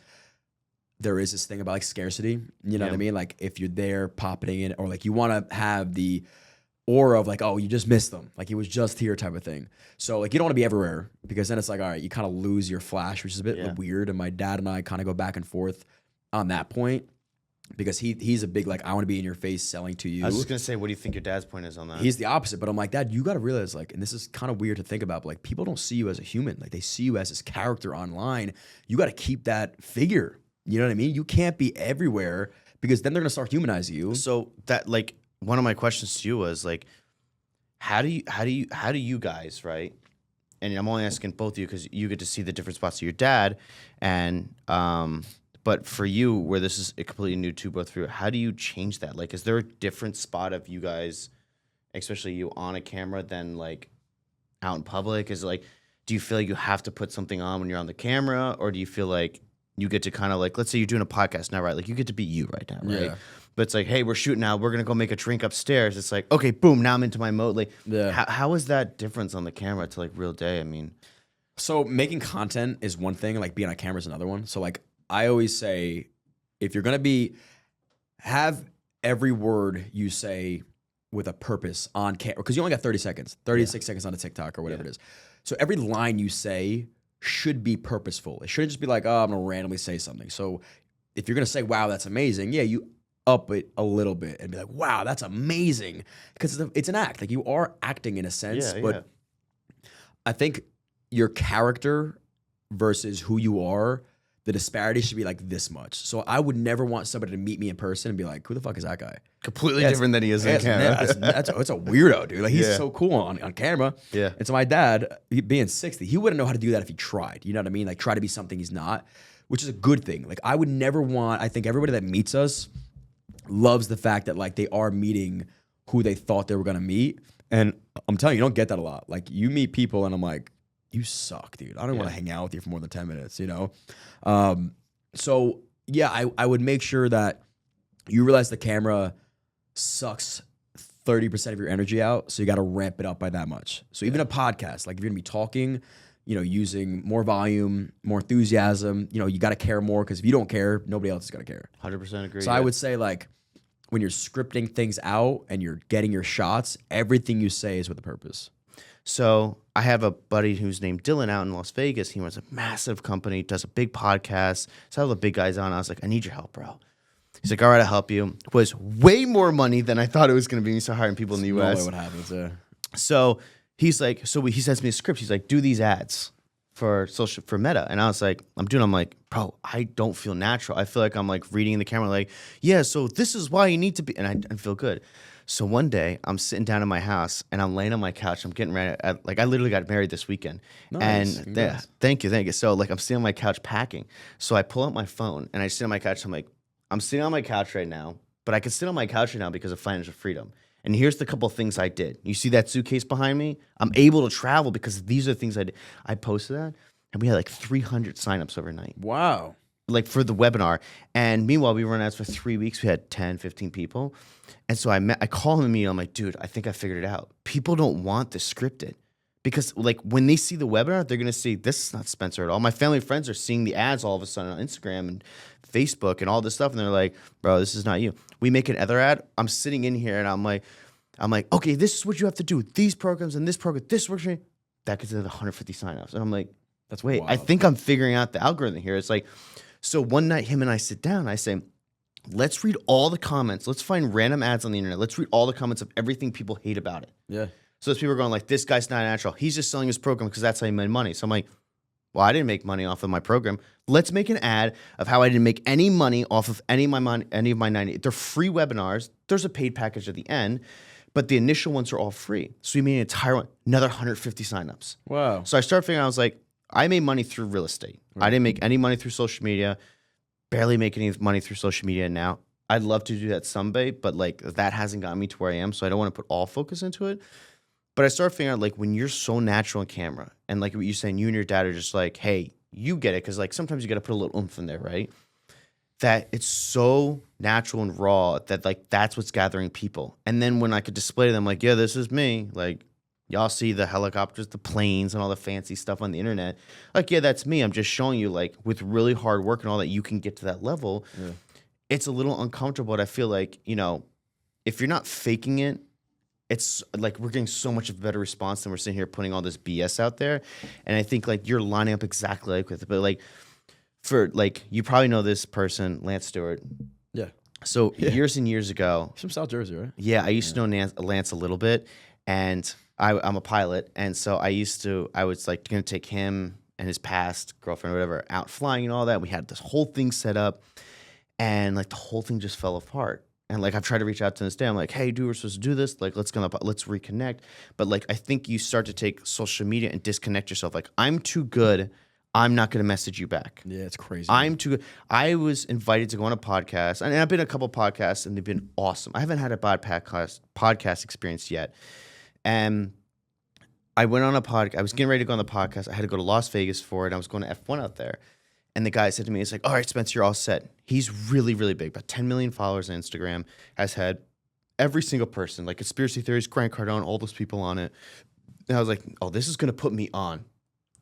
this thing about like scarcity. You know what I mean? Like if you're there popping in, or like you want to have the aura of like, oh, you just missed them. Like he was just here type of thing. So like you don't want to be everywhere, because then it's like, all right, you kind of lose your flash, which is a bit weird. And my dad and I kind of go back and forth on that point. Because he's a big, like, I want to be in your face selling to you. I was just going to say, what do you think your dad's point is on that? He's the opposite. But I'm like, Dad, you got to realize, like, and this is kind of weird to think about, but like people don't see you as a human. Like they see you as this character online. You got to keep that figure. You know what I mean? You can't be everywhere, because then they're going to start humanizing you. So that, like, one of my questions to you was like, how do you guys, right? And I'm only asking both of you because you get to see the different spots of your dad, and but for you, where this is a completely new to both through, how do you change that? Like, is there a different spot of you guys, especially you on a camera, than like out in public? Is it like, do you feel like you have to put something on when you're on the camera, or do you feel like you get to kind of like, let's say you're doing a podcast now, right? Like you get to be you right now, right? Yeah. But it's like, hey, we're shooting now. We're gonna go make a drink upstairs. It's like, okay, boom, now I'm into my mode. Like, how is that difference on the camera to like real day? I mean, so making content is one thing, like being on camera is another one. So like I always say, if you're gonna have every word you say with a purpose on camera, because you only got 30 seconds, 36 seconds on a TikTok or whatever it is. So every line you say should be purposeful. It shouldn't just be like, oh, I'm gonna randomly say something. So if you're gonna say, wow, that's amazing, you up it a little bit and be like, wow, that's amazing. Because it's an act. Like you are acting in a sense, but I think your character versus who you are, the disparity should be like this much. So I would never want somebody to meet me in person and be like, who the fuck is that guy? Completely different than he is on camera. That's a weirdo, dude. Like he's so cool on camera. Yeah. And so my dad, being 60, he wouldn't know how to do that if he tried. You know what I mean? Like try to be something he's not, which is a good thing. Like I would never want, I think everybody that meets us loves the fact that like they are meeting who they thought they were going to meet. And I'm telling you, you don't get that a lot. Like you meet people and I'm like, you suck, dude. I don't want to hang out with you for more than 10 minutes, you know? So yeah, I would make sure that you realize the camera sucks 30% of your energy out. So you got to ramp it up by that much. So even a podcast, like if you're gonna be talking, you know, using more volume, more enthusiasm, you know, you got to care more, because if you don't care, nobody else is going to care. 100% agree. So I would say like when you're scripting things out and you're getting your shots, everything you say is with a purpose. So I have a buddy who's named Dylan out in Las Vegas. He runs a massive company, does a big podcast. So all the big guys on. I was like, I need your help, bro. He's like, all right, I'll help you. It was way more money than I thought it was going to be. He started hiring people in the U.S. No way what happens there. So he's like, he sends me a script. He's like, do these ads for Meta. And I was like, I'm like, bro, I don't feel natural. I feel like I'm like reading in the camera, like, yeah, so this is why you need to be. And I feel good. So one day I'm sitting down in my house and I'm laying on my couch. I'm getting ready. Like I literally got married this weekend. Nice. And thank you. So like I'm sitting on my couch packing. So I pull out my phone and I sit on my couch. I'm like, I'm sitting on my couch right now, but I can sit on my couch right now because of financial freedom. And here's the couple things I did. You see that suitcase behind me? I'm able to travel because these are the things I did. I posted that and we had like 300 signups overnight. Wow. Like for the webinar. And meanwhile, we run ads for 3 weeks. We had 10, 15 people. And so I call him and I'm like, dude, I think I figured it out. People don't want this scripted. Because like when they see the webinar, they're going to see, this is not Spencer at all. My family and friends are seeing the ads all of a sudden on Instagram and Facebook and all this stuff. And they're like, bro, this is not you. We make an other ad. I'm sitting in here and I'm like, okay, this is what you have to do. These programs and this program, this works for me. That gets to the 150 signups. And I'm like, wait, wild. I think I'm figuring out the algorithm here. It's like, so one night him and I sit down, I say, let's read all the comments. Let's find random ads on the internet. Let's read all the comments of everything people hate about it. Yeah. So those people are going like, this guy's not natural. He's just selling his program because that's how he made money. So I'm like, well, I didn't make money off of my program. Let's make an ad of how I didn't make any money off of any of my 90. They're free webinars. There's a paid package at the end, but the initial ones are all free. So we made an entire one, another 150 signups. Wow. So I started figuring out, I was like, I made money through real estate. I didn't make any money through social media, barely make any money through social media now. I'd love to do that someday, but like that hasn't gotten me to where I am. So I don't want to put all focus into it. But I started figuring out like when you're so natural on camera and like what you're saying, you and your dad are just like, hey, you get it. Cause like sometimes you got to put a little oomph in there, right? That it's so natural and raw that like that's what's gathering people. And then when I could display to them like, yeah, this is me. Like y'all see the helicopters, the planes and all the fancy stuff on the internet. Like, yeah, that's me. I'm just showing you like with really hard work and all that you can get to that level. Yeah. It's a little uncomfortable. But I feel like, you know, if you're not faking it, it's like we're getting so much of a better response than we're sitting here putting all this BS out there. And I think like you're lining up exactly like with it. But like for like, you probably know this person, Lance Stewart. Yeah. So years and years ago. He's from South Jersey, right? Yeah. I used to know Lance a little bit. And I'm a pilot. And so I was like going to take him and his past girlfriend or whatever out flying and all that. We had this whole thing set up and like the whole thing just fell apart. And like I've tried to reach out to this day. I'm like, hey, dude, we're supposed to do this. Like, let's reconnect. But like I think you start to take social media and disconnect yourself. Like, I'm too good. I'm not going to message you back. Yeah, it's crazy. I'm too good. I was invited to go on a podcast, and I've been on a couple podcasts, and they've been awesome. I haven't had a bad podcast experience yet. And I went on a podcast. I was getting ready to go on the podcast. I had to go to Las Vegas for it. I was going to F1 out there. And the guy said to me, he's like, all right, Spencer, you're all set. He's really, really big, about 10 million followers on Instagram, has had every single person, like Conspiracy Theories, Grant Cardone, all those people on it. And I was like, oh, this is going to put me on.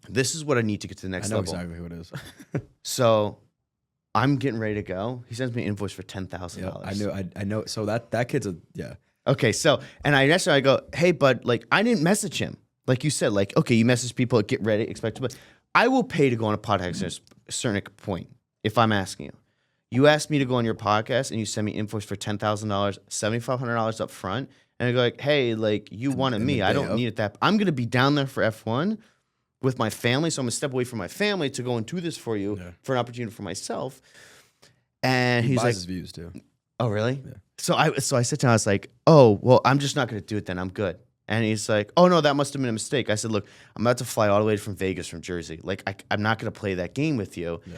This is what I need to get to the next level. I know exactly who it is. So I'm getting ready to go. He sends me an invoice for $10,000. Yeah, I know. So that kid's yeah. Okay, so, and I go, hey, bud, like, I didn't message him. Like you said, like, okay, you message people, get ready, expect to, but I will pay to go on a podcast at a certain point if I'm asking you. You ask me to go on your podcast and you send me invoice for $10,000, $7,500 up front, and I go like, hey, like, you wanted me. I don't need it that. I'm going to be down there for F1 with my family, so I'm going to step away from my family to go and do this for you for an opportunity for myself. And he's buys like, his views too. Oh, really? Yeah. So I sit down, I was like, oh, well, I'm just not going to do it then. I'm good. And he's like, oh, no, that must have been a mistake. I said, look, I'm about to fly all the way from Vegas from Jersey. Like, I'm not going to play that game with you. Yeah.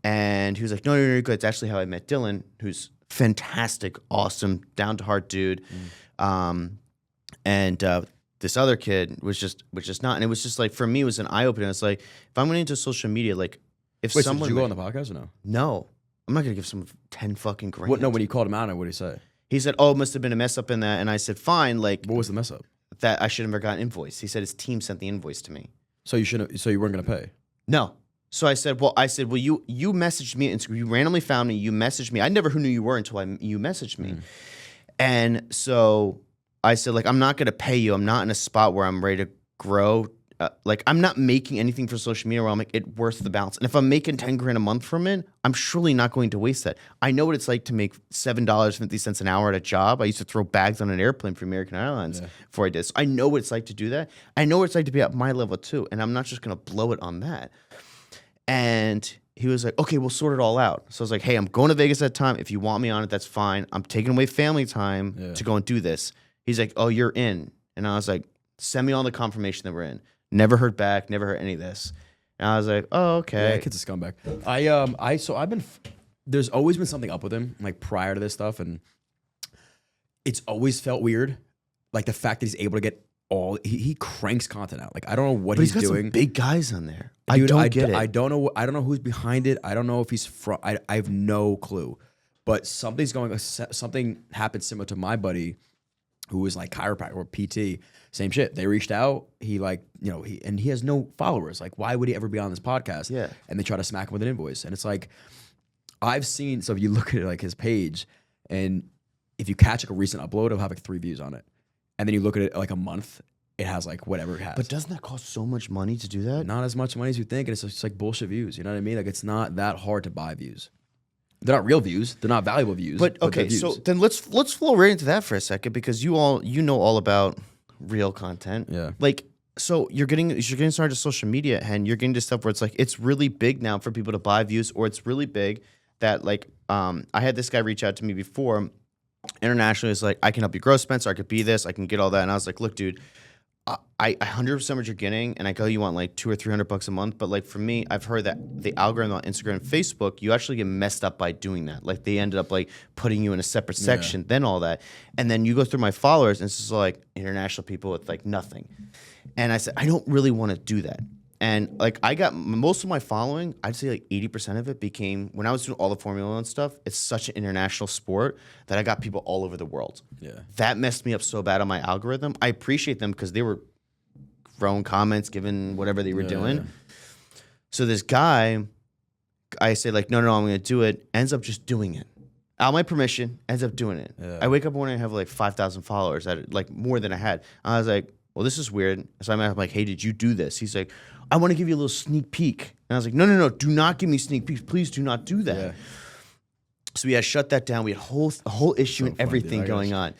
And he was like, no, you're good. It's actually how I met Dylan, who's fantastic, awesome, down-to-heart dude. And this other kid was just not. And it was just like, for me, it was an eye-opener. It's like, if I'm going into social media, like, if someone... So did you go on the podcast or no? No. I'm not going to give someone 10 fucking grand. What? No, when you called him out, what did he say? He said, oh, it must have been a mess up in that. And I said, fine. Like, what was the mess up? That I should have never gotten an invoice. He said his team sent the invoice to me. So you weren't gonna pay? No. So I said, well, you messaged me, and you randomly found me. You messaged me. I never knew who you were until you messaged me. And so I said, like, I'm not gonna pay you. I'm not in a spot where I'm ready to grow. Like, I'm not making anything for social media where I'm like, it worth the balance. And if I'm making 10 grand a month from it, I'm surely not going to waste that. I know what it's like to make $7.50 an hour at a job. I used to throw bags on an airplane for American Airlines before I did. So I know what it's like to do that. I know what it's like to be at my level too. And I'm not just going to blow it on that. And he was like, okay, we'll sort it all out. So I was like, hey, I'm going to Vegas that time. If you want me on it, that's fine. I'm taking away family time to go and do this. He's like, oh, you're in. And I was like, send me all the confirmation that we're in. Never heard back, never heard any of this. And I was like, oh, okay. Yeah, kid's a scumbag. There's always been something up with him, like prior to this stuff, and it's always felt weird. Like the fact that he's able to get he cranks content out. Like I don't know what he's doing. Some big guys on there. Dude, I don't get it. I don't know who's behind it. I don't know if he's from. I have no clue. But something happened similar to my buddy, who was like chiropractor or PT. Same shit. They reached out. He he has no followers. Like, why would he ever be on this podcast? Yeah. And they try to smack him with an invoice. And it's like, I've seen. So if you look at like his page, and if you catch like a recent upload, it'll have like 3 views on it. And then you look at it like a month, it has like whatever it has. But doesn't that cost so much money to do that? Not as much money as you think. And it's just like bullshit views. You know what I mean? Like it's not that hard to buy views. They're not real views. They're not valuable views. But okay, so then let's flow right into that for a second, because you know all about real content. Yeah. Like, so you're getting started to social media, and you're getting to stuff where it's like it's really big now for people to buy views, or it's really big that like I had this guy reach out to me before internationally. It's like, I can help you grow, Spencer. I could be this. I can get all that. And I was like, look, dude, I 100% what you're getting, and I go, you want like $200 or $300 a month, but like for me, I've heard that the algorithm on Instagram and Facebook, you actually get messed up by doing that. Like they ended up like putting you in a separate section, then all that, and then you go through my followers, and it's just like international people with like nothing. And I said, I don't really want to do that. And like I got most of my following, I'd say like 80% of it became, when I was doing all the Formula One stuff, it's such an international sport that I got people all over the world. Yeah. That messed me up so bad on my algorithm. I appreciate them because they were throwing comments, giving whatever they were doing. Yeah. So this guy, I say like, no, I'm going to do it, ends up just doing it. Out my permission, ends up doing it. Yeah. I wake up one morning and have like 5,000 followers, that like more than I had. I was like, well, this is weird. So I'm like, hey, did you do this? He's like, I want to give you a little sneak peek. And I was like, no, do not give me sneak peeks. Please do not do that. Yeah. So we had shut that down. We had a whole issue So and funny, everything dude. going on.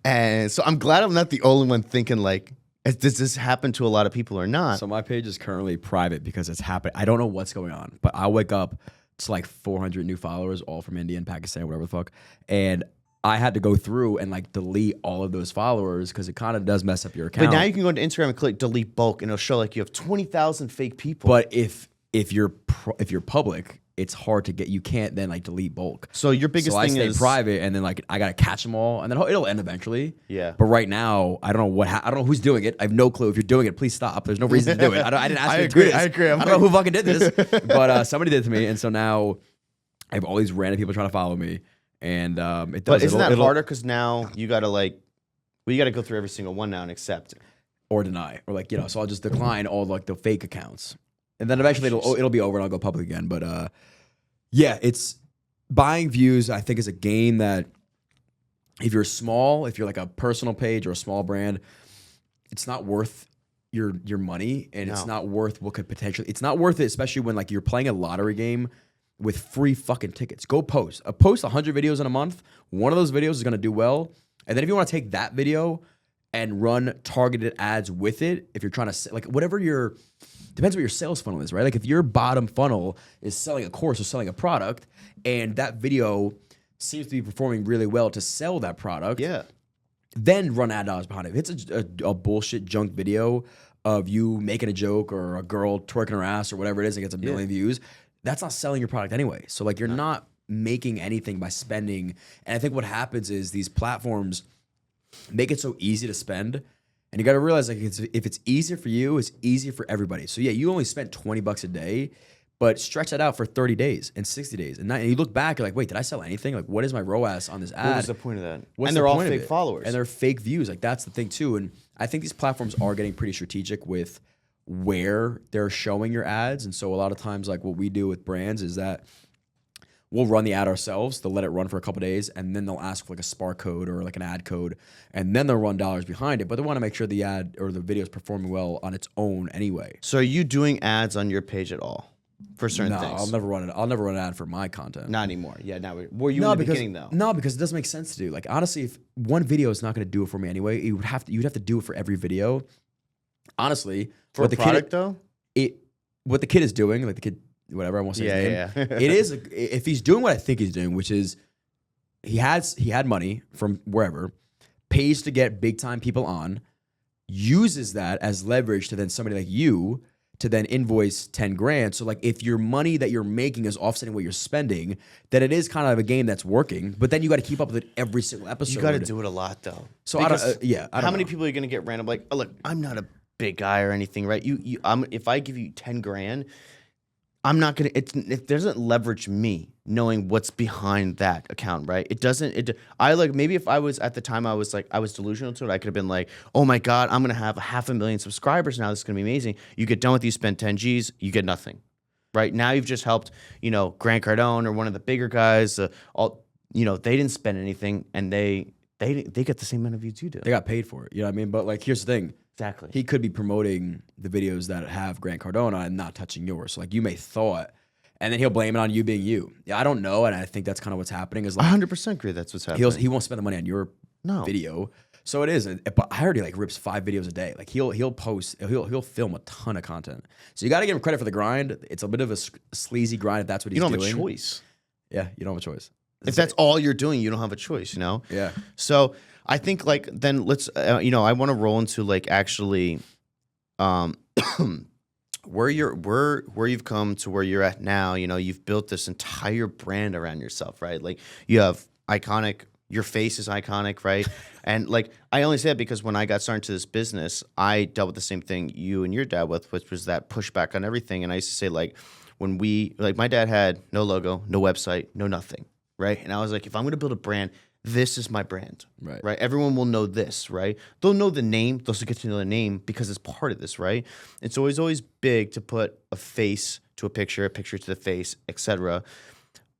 And so I'm glad I'm not the only one thinking like, does this happen to a lot of people or not? So my page is currently private because it's happening. I don't know what's going on, but I wake up to like 400 new followers, all from India and Pakistan, whatever the fuck. And I had to go through and like delete all of those followers because it kind of does mess up your account. But now you can go into Instagram and click delete bulk, and it'll show like you have 20,000 fake people. But if you're public, it's hard to get. You can't then like delete bulk. So your biggest So I thing stay is private, and then like I gotta catch them all, and then it'll end eventually. Yeah. But right now, I don't know I don't know who's doing it. I have no clue. If you're doing it, please stop. There's no reason to do it. I didn't ask I you to agree, do this. I agree. I don't know who fucking did this, but somebody did it to me, and so now I have all these random people trying to follow me, and it does. But isn't that it'll- harder? Because now you got to like, well, you got to go through every single one now and accept it. or deny, or like so I'll just decline all like the fake accounts, and then eventually it'll be over and I'll go public again. But yeah, it's buying views. I think is a game that if you're small, if you're like a personal page or a small brand, it's not worth your money, and it's No. not worth what could potentially. It's not worth it, especially when like you're playing a lottery game with free fucking tickets. Go post 100 videos in a month. One of those videos is gonna do well, and then if you want to take that video and run targeted ads with it, if you're trying to like whatever your depends what your sales funnel is, right? Like if your bottom funnel is selling a course or selling a product, and that video seems to be performing really well to sell that product, Yeah. then run ad dollars behind it. If it's a bullshit junk video of you making a joke or a girl twerking her ass or whatever it is and gets a million views, that's not selling your product anyway. So like you're not making anything by spending. And I think what happens is these platforms make it so easy to spend. And you got to realize like if it's easier for you, it's easier for everybody. So yeah, you only spent $20 a day, but stretch that out for 30 days and 60 days. And you look back, you're like, wait, did I sell anything? Like, what is my ROAS on this ad? What was the point of that? What's And the they're all point of fake it? followers. And they're fake views. Like that's the thing too. And I think these platforms are getting pretty strategic with where they're showing your ads. And so a lot of times, like what we do with brands is that we'll run the ad ourselves. They'll let it run for a couple days, and then they'll ask for like a spark code or like an ad code, and then they'll run dollars behind it. But they want to make sure the ad or the video is performing well on its own anyway. So are you doing ads on your page at all for certain No, things? I'll never run it. I'll never run an ad for my content. Not anymore. Yeah, now were you in the beginning though? No, because it doesn't make sense to do. Like honestly, if one video is not going to do it for me anyway, you'd have to do it for every video. Honestly, For what a product though? what the kid is doing, like the kid, whatever I won't say his name. Yeah. It is if he's doing what I think he's doing, which is he had money from wherever, pays to get big time people on, uses that as leverage to then somebody like you to then invoice 10 grand. So like if your money that you're making is offsetting what you're spending, then it is kind of a game that's working. But then you got to keep up with it every single episode. You got to do it a lot though. So Because I don't. I don't how many know. people are you gonna get random? Like, oh, look, I'm not a big guy or anything, right? If I give you 10 grand, I'm not gonna. It doesn't leverage me knowing what's behind that account, right? It doesn't. I like maybe if I was at the time I was delusional to it, I could have been like, oh my god, I'm gonna have 500,000 subscribers now. This is gonna be amazing. You get done with, you spend 10 G's, you get nothing, right? Now you've just helped, Grant Cardone or one of the bigger guys. They didn't spend anything, and they get the same amount of views you do. They got paid for it. You know what I mean? But like, here's the thing. Exactly. He could be promoting the videos that have Grant Cardone on and not touching yours. So like you may thought, and then he'll blame it on you being you. Yeah, I don't know, and I think that's kind of what's happening. Is like 100% agree that's what's happening. he won't spend the money on your No. video. So it is, but I already like rips 5 videos a day. Like he'll post, he'll film a ton of content. So you got to give him credit for the grind. It's a bit of a sleazy grind if that's what he's doing. You don't have a choice. Yeah, you don't have a choice. If that's all you're doing, you don't have a choice, you know? Yeah. So I think like then let's, I want to roll into like actually where you've come to where you're at now. You know, you've built this entire brand around yourself, right? Like you have your face is iconic, right? And like I only say that because when I got started into this business, I dealt with the same thing you and your dad with, which was that pushback on everything. And I used to say like my dad had no logo, no website, no nothing, right? And I was like, if I'm going to build a brand, this is my brand, right? Everyone will know this, right? They'll know the name. They'll still get to know the name because it's part of this, right? It's always big to put a face to a picture to the face, etc.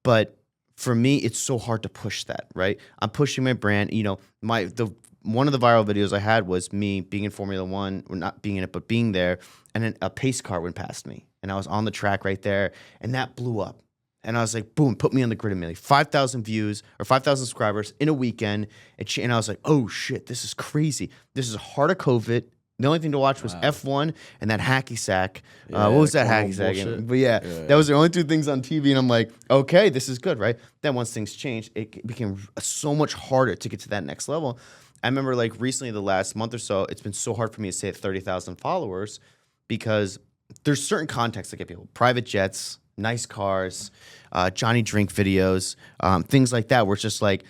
But for me, it's so hard to push that, right? I'm pushing my brand. You know, one of the viral videos I had was me being in Formula One, or not being in it, but being there, and then a pace car went past me, and I was on the track right there, and that blew up. And I was like, boom, put me on the grid immediately. 5,000 views or 5,000 subscribers in a weekend. And I was like, oh shit, this is crazy. This is heart of COVID. The only thing to watch was F1 and that hacky sack. What was that hacky sack again? But yeah, that was the only 2 things on TV. And I'm like, okay, this is good, right? Then once things changed, it became so much harder to get to that next level. I remember like recently, the last month or so, it's been so hard for me to stay at 30,000 followers because there's certain contexts that get people. Private jets, nice cars, Johnny Drink videos, things like that, where it's just like,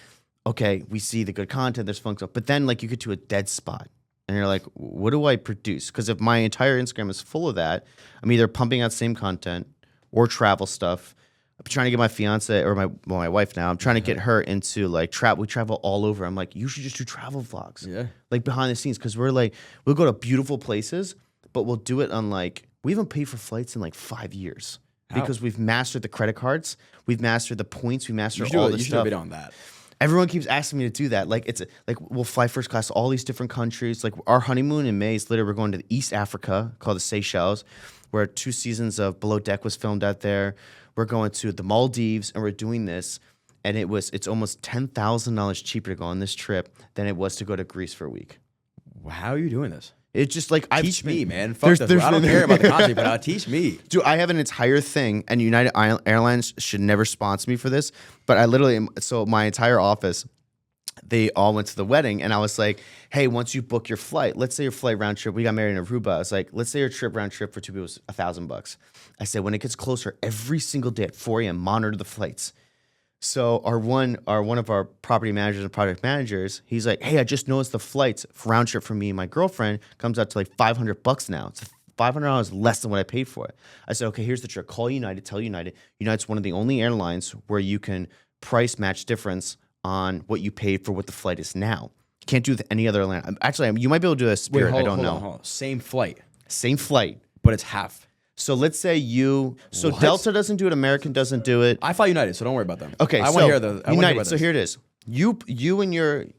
okay, we see the good content, there's fun stuff, but then like you get to a dead spot and you're like, what do I produce? Because if my entire Instagram is full of that, I'm either pumping out same content or travel stuff. I'm trying to get my fiance or my wife now. I'm trying to get her into like travel. We travel all over. I'm like, you should just do travel vlogs, like behind the scenes, because we'll go to beautiful places, but we'll do it on like, we haven't paid for flights in like 5 years. Because we've mastered the credit cards, we've mastered the points, we mastered all this stuff. You should have been on that. Everyone keeps asking me to do that. Like we'll fly first class to all these different countries. Like our honeymoon in May is literally we're going to East Africa called the Seychelles, where 2 seasons of Below Deck was filmed out there. We're going to the Maldives and we're doing this, and it's almost $10,000 cheaper to go on this trip than it was to go to Greece for a week. How are you doing this? It's just like teach me, man. Fuck this. I don't care about the content, but teach me. Dude, I have an entire thing, and United Airlines should never sponsor me for this. But I literally so my entire office, they all went to the wedding, and I was like, hey, once you book your flight, let's say your flight round trip, we got married in Aruba. I was like, let's say your trip round trip for 2 people was $1,000. I said, when it gets closer, every single day at 4 a.m., monitor the flights. So one of our property managers and project managers, he's like, hey, I just noticed the flights round trip for me and my girlfriend comes out to like $500 now. It's $500 less than what I paid for it. I said, okay, here's the trick. Call United, tell United. United's one of the only airlines where you can price match difference on what you paid for what the flight is now. You can't do it with any other airline. Actually, you might be able to do a Spirit. I don't know. Hold on. Same flight, but it's half. So let's say Delta doesn't do it, American doesn't do it. I fly United, so don't worry about them. Okay, I want to hear the United. So here it is. You and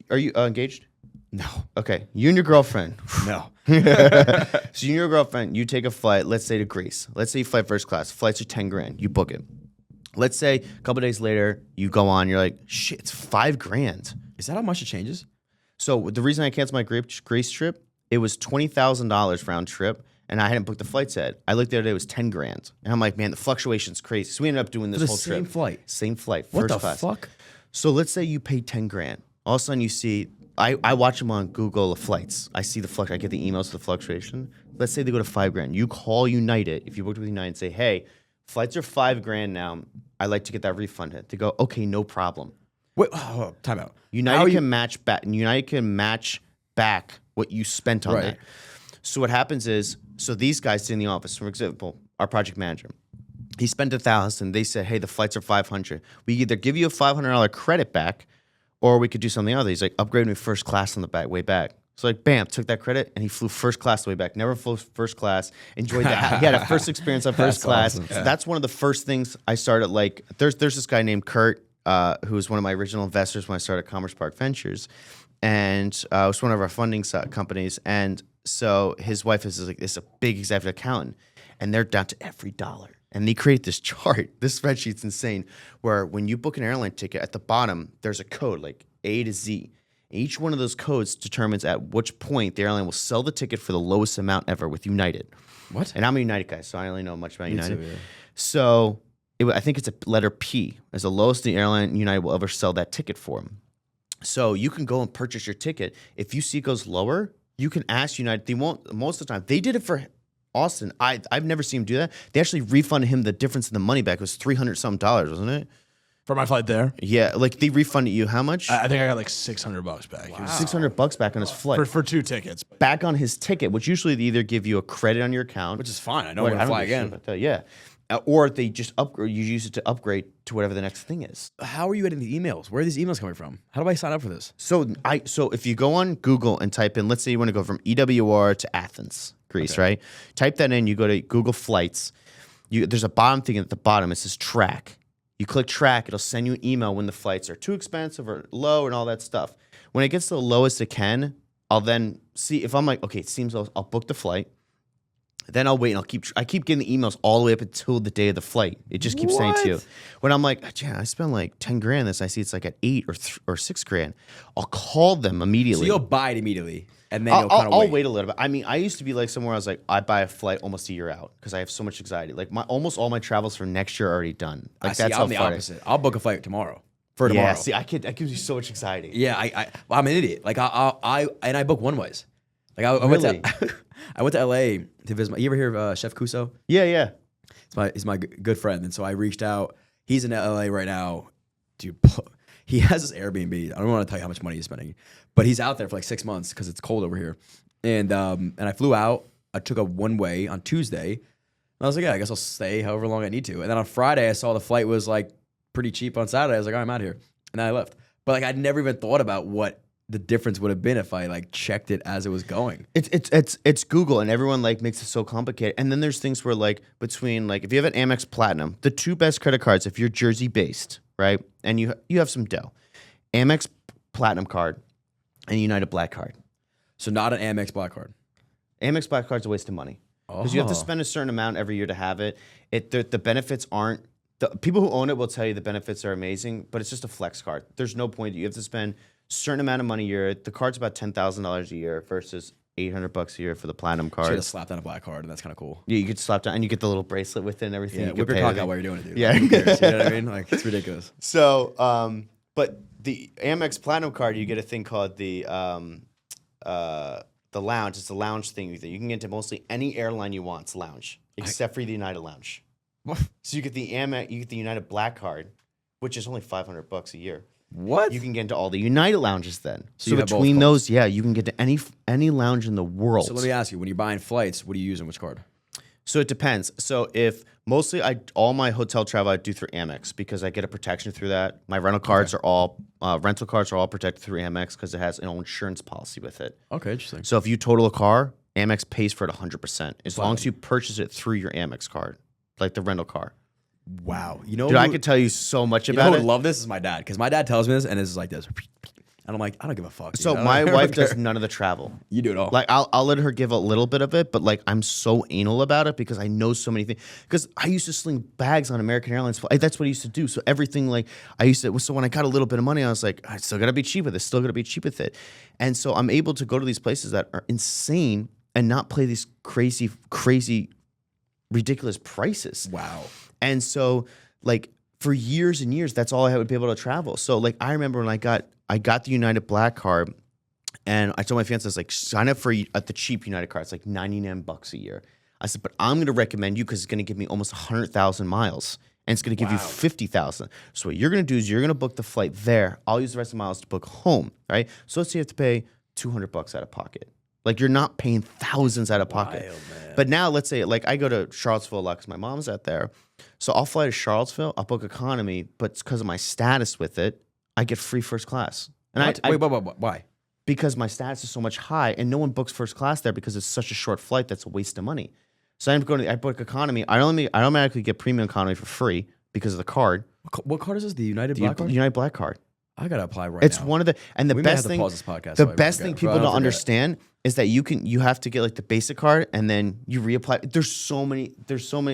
are you engaged? No. Okay, you and your girlfriend. No. So you and your girlfriend, you take a flight, let's say to Greece. Let's say you fly first class. Flights are $10,000. You book it. Let's say a couple days later, you go on. You're like, shit, it's $5,000. Is that how much it changes? So the reason I canceled my Greece trip, it was $20,000 round trip. And I hadn't booked the flights yet. I looked the other day, it was $10,000. And I'm like, man, the fluctuation's crazy. So we ended up doing this whole trip. Same flight. What first the fuck? So let's say you paid $10,000. All of a sudden you see, I watch them on Google Flights. I see the I get the emails of the fluctuation. Let's say they go to $5,000. You call United, if you booked with United, and say, hey, flights are $5,000 now. I'd like to get that refunded. They go, okay, no problem. Wait, time out. United can match back. United can match back what you spent on that. So what happens is, so these guys sit in the office, for example, our project manager, he spent $1,000. They said, hey, the flights are $500. We either give you a $500 credit back, or we could do something else. He's like, upgrade me first class on the way back. So like, bam, took that credit, and he flew first class the way back. Never flew first class. Enjoyed that. He had a first experience on first class. Awesome. So that's one of the first things I started. Like, there's this guy named Kurt, who was one of my original investors when I started Commerce Park Ventures, and it was one of our funding companies. And so his wife is a big executive accountant, and they're down to every dollar. And they create this chart. This spreadsheet's insane, where when you book an airline ticket, at the bottom, there's a code like A to Z. Each one of those codes determines at which point the airline will sell the ticket for the lowest amount ever with United. What? And I'm a United guy, so I don't really know much about United. too, yeah. So I think it's a letter P as the lowest the airline United will ever sell that ticket for. So you can go and purchase your ticket. If you see it goes lower, you can ask United. They won't most of the time. They did it for Austin. I've never seen him do that. They actually refunded him the difference in the money back. It was $300 wasn't it? For my flight there, Yeah, like they refunded you how much? I think I got like $600 back. It was $600 back on his flight. for 2 tickets. Back on his ticket, which usually they either give you a credit on your account, Which is fine. I know Well, I'm I gonna don't fly give a shit again. about that, yeah, or they just upgrade. You use it to upgrade to whatever the next thing is. How are you getting the emails? Where are these emails coming from? How do I sign up for this? So if you go on Google and type in, let's say you want to go from EWR to Athens, Greece, right? Type that in. You go to Google Flights. There's a bottom thing at the bottom. It says track. You click track. It'll send you an email when the flights are too expensive or low and all that stuff. When it gets to the lowest it can, I'll then see if I'm like, okay, it seems low. I'll book the flight. Then I'll wait and I keep getting the emails all the way up until the day of the flight. It just keeps saying to you. When I'm like, yeah, I spent like 10 grand this. I see it's like at 8 or 6 grand. I'll call them immediately. So you'll buy it immediately, and then you'll kind of I'll wait a little bit. I mean, I used to be like somewhere I was like, I buy a flight almost a year out because I have so much anxiety. Like almost all my travels for next year are already done. Like See, I'm the opposite. I'll book a flight tomorrow. For tomorrow. Yeah, see, that gives you so much anxiety. Yeah, I'm an idiot. Like I book one ways. Like I went Really? to I went to LA to visit. You ever hear of Chef Kuso? Yeah. He's my good friend, and so I reached out. He's in LA right now, dude. He has this Airbnb. I don't want to tell you how much money he's spending, but he's out there for like 6 months because it's cold over here. And I flew out. I took a one way on Tuesday. And I was like, yeah, I guess I'll stay however long I need to. And then on Friday, I saw the flight was like pretty cheap on Saturday. I was like, I'm out here, and then I left. But like I'd never even thought about what the difference would have been if I like checked it as it was going. It's Google, and everyone like makes it so complicated. And then there's things where like between like if you have an Amex Platinum, the 2 best credit cards if you're Jersey based, right, and you have some dough, Amex Platinum card and United Black card. So not an Amex Black card. Amex Black card's a waste of money because you have to spend a certain amount every year to have it. The benefits aren't. The people who own it will tell you the benefits are amazing, but it's just a flex card. There's no point. You have to spend certain amount of money a year. The card's about $10,000 a year versus $800 a year for the platinum card. Should have slapped on a black card, and that's kind of cool. Yeah, you could slap down, and you get the little bracelet with it and everything. Yeah, you whip could your pay cock out everything. while you're doing it, dude. Yeah. Like, who cares? You know what I mean? Like, it's ridiculous. So, but the Amex Platinum card, you get a thing called the lounge. It's a lounge thing. You can get into mostly any airline you want. It's lounge, except for the United Lounge. So you get the Amex, you get the United Black card, which is only $500 a year. What? You can get into all the United lounges then. So So you have both between cards. those, yeah, you can get to any lounge in the world. So let me ask you: when you're buying flights, what do you use on which card? So it depends. So if mostly all my hotel travel I do through Amex because I get a protection through that. My rental cards are all protected through Amex because it has an insurance policy with it. Okay, interesting. So if you total a car, Amex pays for it 100% as long as you purchase it through your Amex card, like the rental car. Wow, you know, Dude, I could tell you so much you know about who it. would love this is my dad, because my dad tells me this, and it's like this, and I'm like, I don't give a fuck. dude. So I don't my care. wife does none of the travel. You do it all. Like I'll let her give a little bit of it, but like I'm so anal about it because I know so many things. Because I used to sling bags on American Airlines. That's what I used to do. So everything like I used to. So when I got a little bit of money, I was like, I still gotta be cheap with it. Still gotta be cheap with it. And so I'm able to go to these places that are insane and not pay these crazy, ridiculous prices. Wow. And so like for years and years, that's all I would be able to travel. So like I remember when I got the United Black card, and I told my fiance, I was like, sign up for at the cheap United card. It's like $99 a year. I said, but I'm going to recommend you because it's going to give me almost 100,000 miles, and it's going to give you 50,000. So what you're going to do is you're going to book the flight there. I'll use the rest of the miles to book home, right? So let's say you have to pay $200 out of pocket. Like you're not paying thousands out of pocket. Wild, man. But now let's say like I go to Charlottesville a lot because my mom's out there. So I'll fly to Charlottesville. I'll book economy, but because of my status with it, I get free first class. And Wait, why? because my status is so much high, and no one books first class there because it's such a short flight. That's a waste of money. So I book economy. I automatically get premium economy for free because of the card, What card is this? The United Black card? United Black card. I gotta apply right It's now. one of the and the We may best have to thing. pause this podcast The so I best forget. thing people I don't forget. understand is that you have to get like the basic card and then you reapply. There's so many.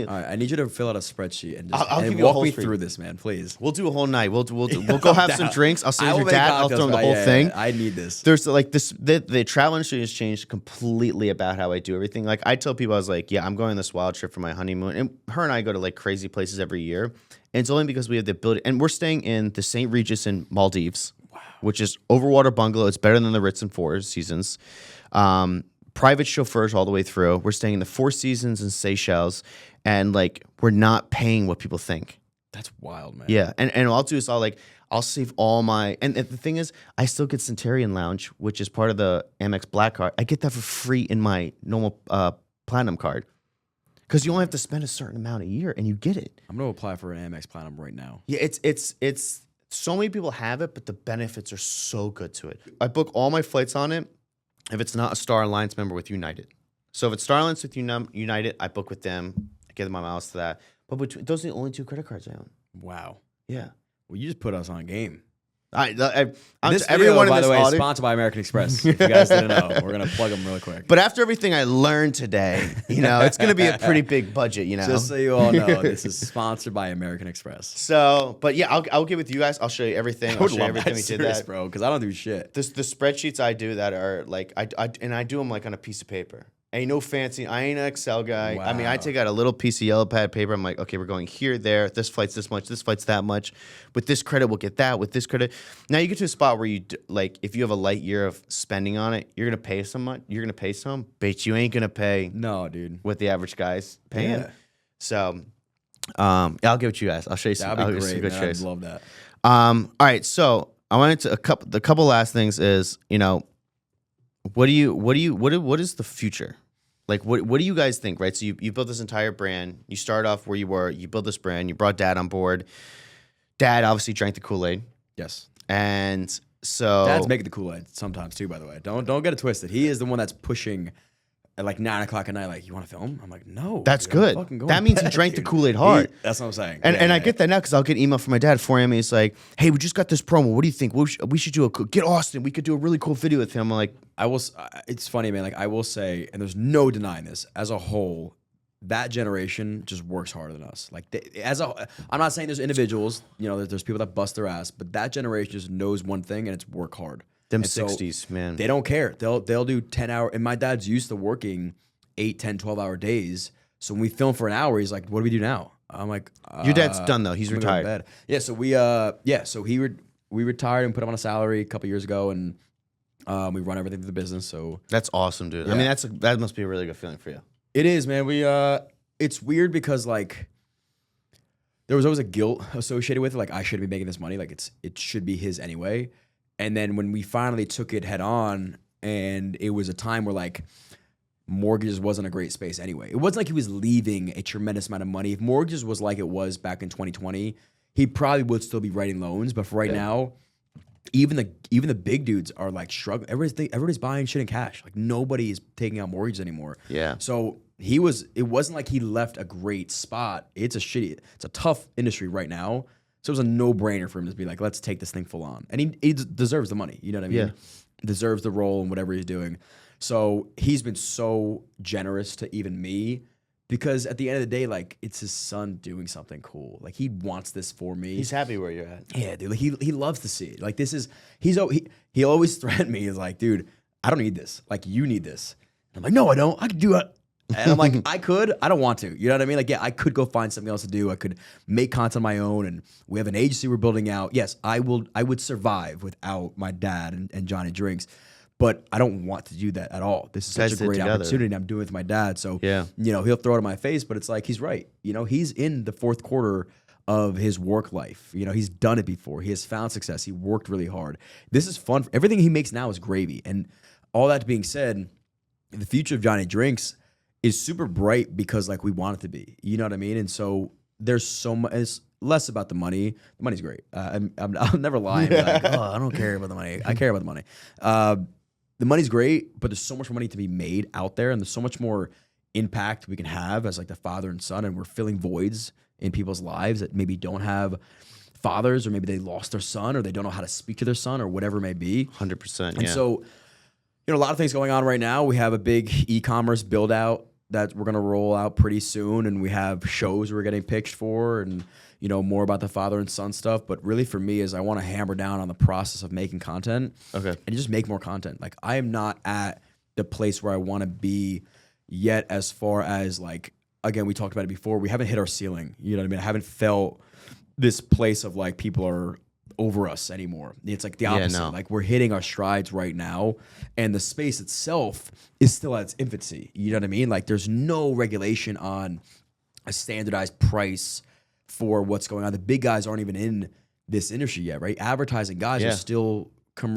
All right, I need you to fill out a spreadsheet and I'll and give you a walk whole me spreadsheet. through this, man, please. We'll do a whole night. We'll go have some drinks. I'll stay I with will your make dad. I'll cocktails, throw him the but whole thing. I need this. There's like this. The travel industry has changed completely about how I do everything. Like I tell people, I was like, yeah, I'm going on this wild trip for my honeymoon, and her and I go to like crazy places every year. And it's only because we have the ability, and we're staying in the St. Regis in Maldives, which is overwater bungalow. It's better than the Ritz and Four Seasons. Private chauffeurs all the way through. We're staying in the Four Seasons in Seychelles, and like we're not paying what people think. That's wild, man. Yeah, and what I'll do is I'll save all my, and the thing is, I still get Centurion Lounge, which is part of the Amex Black Card. I get that for free in my normal Platinum card, because you only have to spend a certain amount a year, and you get it. I'm gonna apply for an Amex Platinum right now. Yeah, it's so many people have it, but the benefits are so good to it. I book all my flights on it. If it's not a Star Alliance member with United, so if it's Star Alliance with United, I book with them. I give them my miles to that. But those are the only 2 credit cards I own. Wow. Yeah. Well, you just put us on game. I'm This everyone video, in by this the way, is audience. sponsored by American Express. If you guys didn't know, we're gonna plug them really quick. But after everything I learned today, it's going to be a pretty big budget, Just so you all know, this is sponsored by American Express. So, but yeah, I'll get with you guys. I'll show you everything. I would I'll show you love everything that, we did serious, that. bro, because I don't do shit. The spreadsheets I do that are like I do them like on a piece of paper. Ain't no fancy. I ain't an Excel guy. I mean, I Wow. take out a little piece of yellow pad paper. I'm like, okay, we're going here, there. This flight's this much. This flight's that much. With this credit, we'll get that. With this credit, now you get to a spot where like, if you have a light year of spending on it, you're gonna pay some. You're gonna pay some, but you ain't gonna pay No, dude. what the average guy's paying. Yeah. So, yeah, I'll give it to you guys. I'll show you some. That'd I'll be give you some great, good man. I'd shows. love that. All right, so I wanted to the couple last things is what is the future? Like what do you guys think, right? So you built this entire brand. You start off where you were. You built this brand. You brought Dad on board. Dad obviously drank the Kool-Aid, Yes. and so Dad's making the Kool-Aid sometimes too, by the way. Don't get it twisted. He is the one that's pushing at like 9 o'clock at night, like, you want to film? I'm like, no. that's dude, I'm good. fucking going That to means he bed, drank the dude. Kool-Aid hard. That's what I'm saying. And Yeah, I get that now because I'll get email from my dad at 4 a.m. He's like, "Hey, we just got this promo. What do you think? We should do get Austin. We could do a really cool video with him." I'm like, I will. It's funny, man. Like I will say, and there's no denying this. As a whole, that generation just works harder than us. Like I'm not saying there's individuals. There's people that bust their ass, but that generation just knows one thing, and it's work hard. them And so 60s, man. They don't care. They'll do 10-hour. And my dad's used to working 8, 10, 12-hour days. So when we film for an hour, he's like, "What do we do now?" I'm like, Your dad's done though. He's I'm gonna go to retired. bed. Yeah, so we retired and put him on a salary a couple years ago, and we run everything through the business. So That's awesome, dude. I Yeah. mean, that must be a really good feeling for you. it is, man. It's weird because like there was always a guilt associated with it. Like I shouldn't be making this money. Like it should be his anyway. And then when we finally took it head on, and it was a time where like mortgages wasn't a great space anyway. It wasn't like he was leaving a tremendous amount of money. If mortgages was like it was back in 2020, he probably would still be writing loans. But for right now, even the big dudes are like struggling. Everybody's buying shit in cash. Like nobody is taking out mortgages anymore. Yeah. So it wasn't like he left a great spot. It's a tough industry right now. So it was a no-brainer for him to be like, let's take this thing full on. And he deserves the money. You know what I mean? Yeah. Deserves the role and whatever he's doing. So he's been so generous to even me, because at the end of the day, like it's his son doing something cool. Like he wants this for me. He's happy where you're at. Yeah, dude. Like he loves to see it. Like he always threatened me. He's like, dude, I don't need this. Like you need this. And I'm like, no, I don't. I can do it. And I'm like, I don't want to. You know what I mean? Like, yeah, I could go find something else to do. I could make content on my own, and we have an agency we're building out. Yes, I would survive without my dad and Johnny Drinks, but I don't want to do that at all. This is Guys such a did great together. opportunity, and I'm doing it with my dad. So, Yeah. he'll throw it in my face, but it's like, he's right. He's in the fourth quarter of his work life. He's done it before. He has found success. He worked really hard. This is fun. Everything he makes now is gravy. And all that being said, the future of Johnny Drinks is super bright because like we want it to be. You know what I mean? And so there's so much. It's less about the money. The money's great. I'll never lie and be like, oh, I don't care about the money. I care about the money. The money's great, but there's so much money to be made out there, and there's so much more impact we can have as like the father and son, and we're filling voids in people's lives that maybe don't have fathers, or maybe they lost their son, or they don't know how to speak to their son, or whatever it may be. 100%. And Yeah. so a lot of things going on right now. We have a big e-commerce build out that we're going to roll out pretty soon. And we have shows we're getting pitched for and, more about the father and son stuff. But really for me is I want to hammer down on the process of making content. Okay. And just make more content. Like I am not at the place where I want to be yet as far as like, again, we talked about it before. We haven't hit our ceiling. You know what I mean? I haven't felt this place of like people are over us anymore. It's like the opposite. no. Like we're hitting our strides right now, and the space itself is still at its infancy. You know what I mean? Like there's no regulation on a standardized price for what's going on. The big guys aren't even in this industry yet, right? Advertising guys are still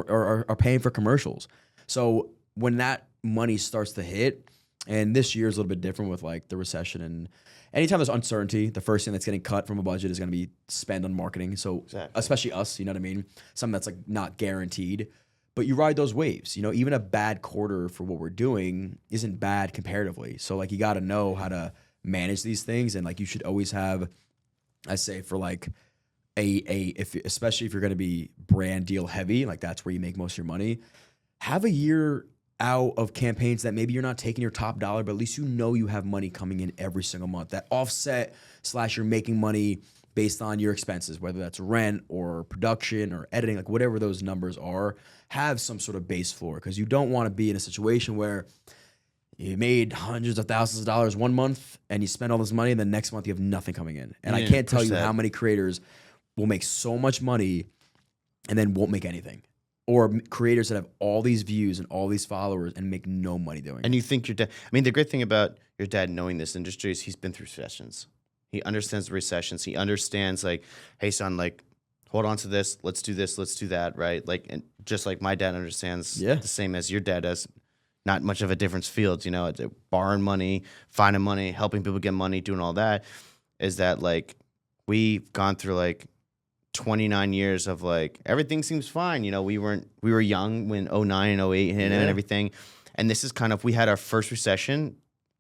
are paying for commercials. So when that money starts to hit, and this year is a little bit different with like the recession and anytime there's uncertainty, the first thing that's getting cut from a budget is going to be spend on marketing. So especially us, you know what I mean? Something that's like not guaranteed, but you ride those waves. Even a bad quarter for what we're doing isn't bad comparatively. So like you got to know how to manage these things, and like you should always have, I say for like especially if you're going to be brand deal heavy, like that's where you make most of your money. Have a year out of campaigns that maybe you're not taking your top dollar, but at least you have money coming in every single month. That offset / you're making money based on your expenses, whether that's rent or production or editing, like whatever those numbers are, have some sort of base floor, because you don't want to be in a situation where you made hundreds of thousands of dollars one month and you spend all this money and the next month you have nothing coming in. And I can't tell you how many creators will make so much money and then won't make anything. Or creators that have all these views and all these followers and make no money doing it. And you think your dad, I mean, the great thing about your dad knowing this industry is he's been through recessions. He understands the recessions. He understands like, hey son, like hold on to this. Let's do this. Let's do that. Right. Like, and just like my dad understands the same as your dad does, not much of a difference fields, borrowing money, finding money, helping people get money, doing all that, is that like we've gone through like 29 years of like everything seems fine. We were young when 09 and 08 hit and everything. And this is kind of, we had our first recession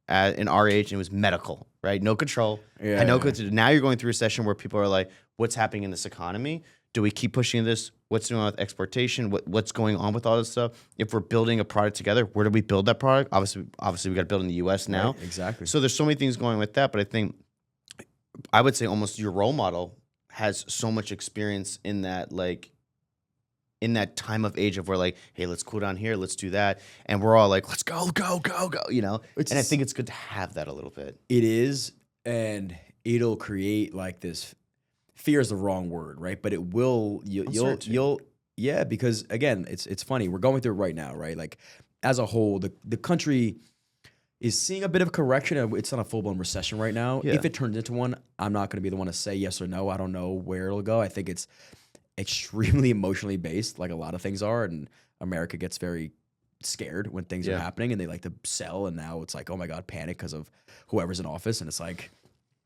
in our age, and it was medical, right? No control. Now you're going through a recession where people are like, what's happening in this economy? Do we keep pushing this? What's going on with exportation? What's going on with all this stuff? If we're building a product together, where do we build that product? Obviously we got to build in the US now. Right, exactly. So there's so many things going with that, but I think I would say almost your role model has so much experience in that, like, in that time of age of where like, hey, let's cool down here, let's do that, and we're all like, let's go, and I think it's good to have that a little bit. It is, and it'll create like this. Fear is the wrong word, right? But it will. You'll because again, it's funny. We're going through it right now, right? Like as a whole, the country is seeing a bit of a correction. It's not a full-blown recession right now. Yeah. If it turns into one, I'm not going to be the one to say yes or no. I don't know where it'll go. I think it's extremely emotionally based, like a lot of things are, and America gets very scared when things are happening, and they like to sell, and now it's like, oh my God, panic because of whoever's in office, and it's like,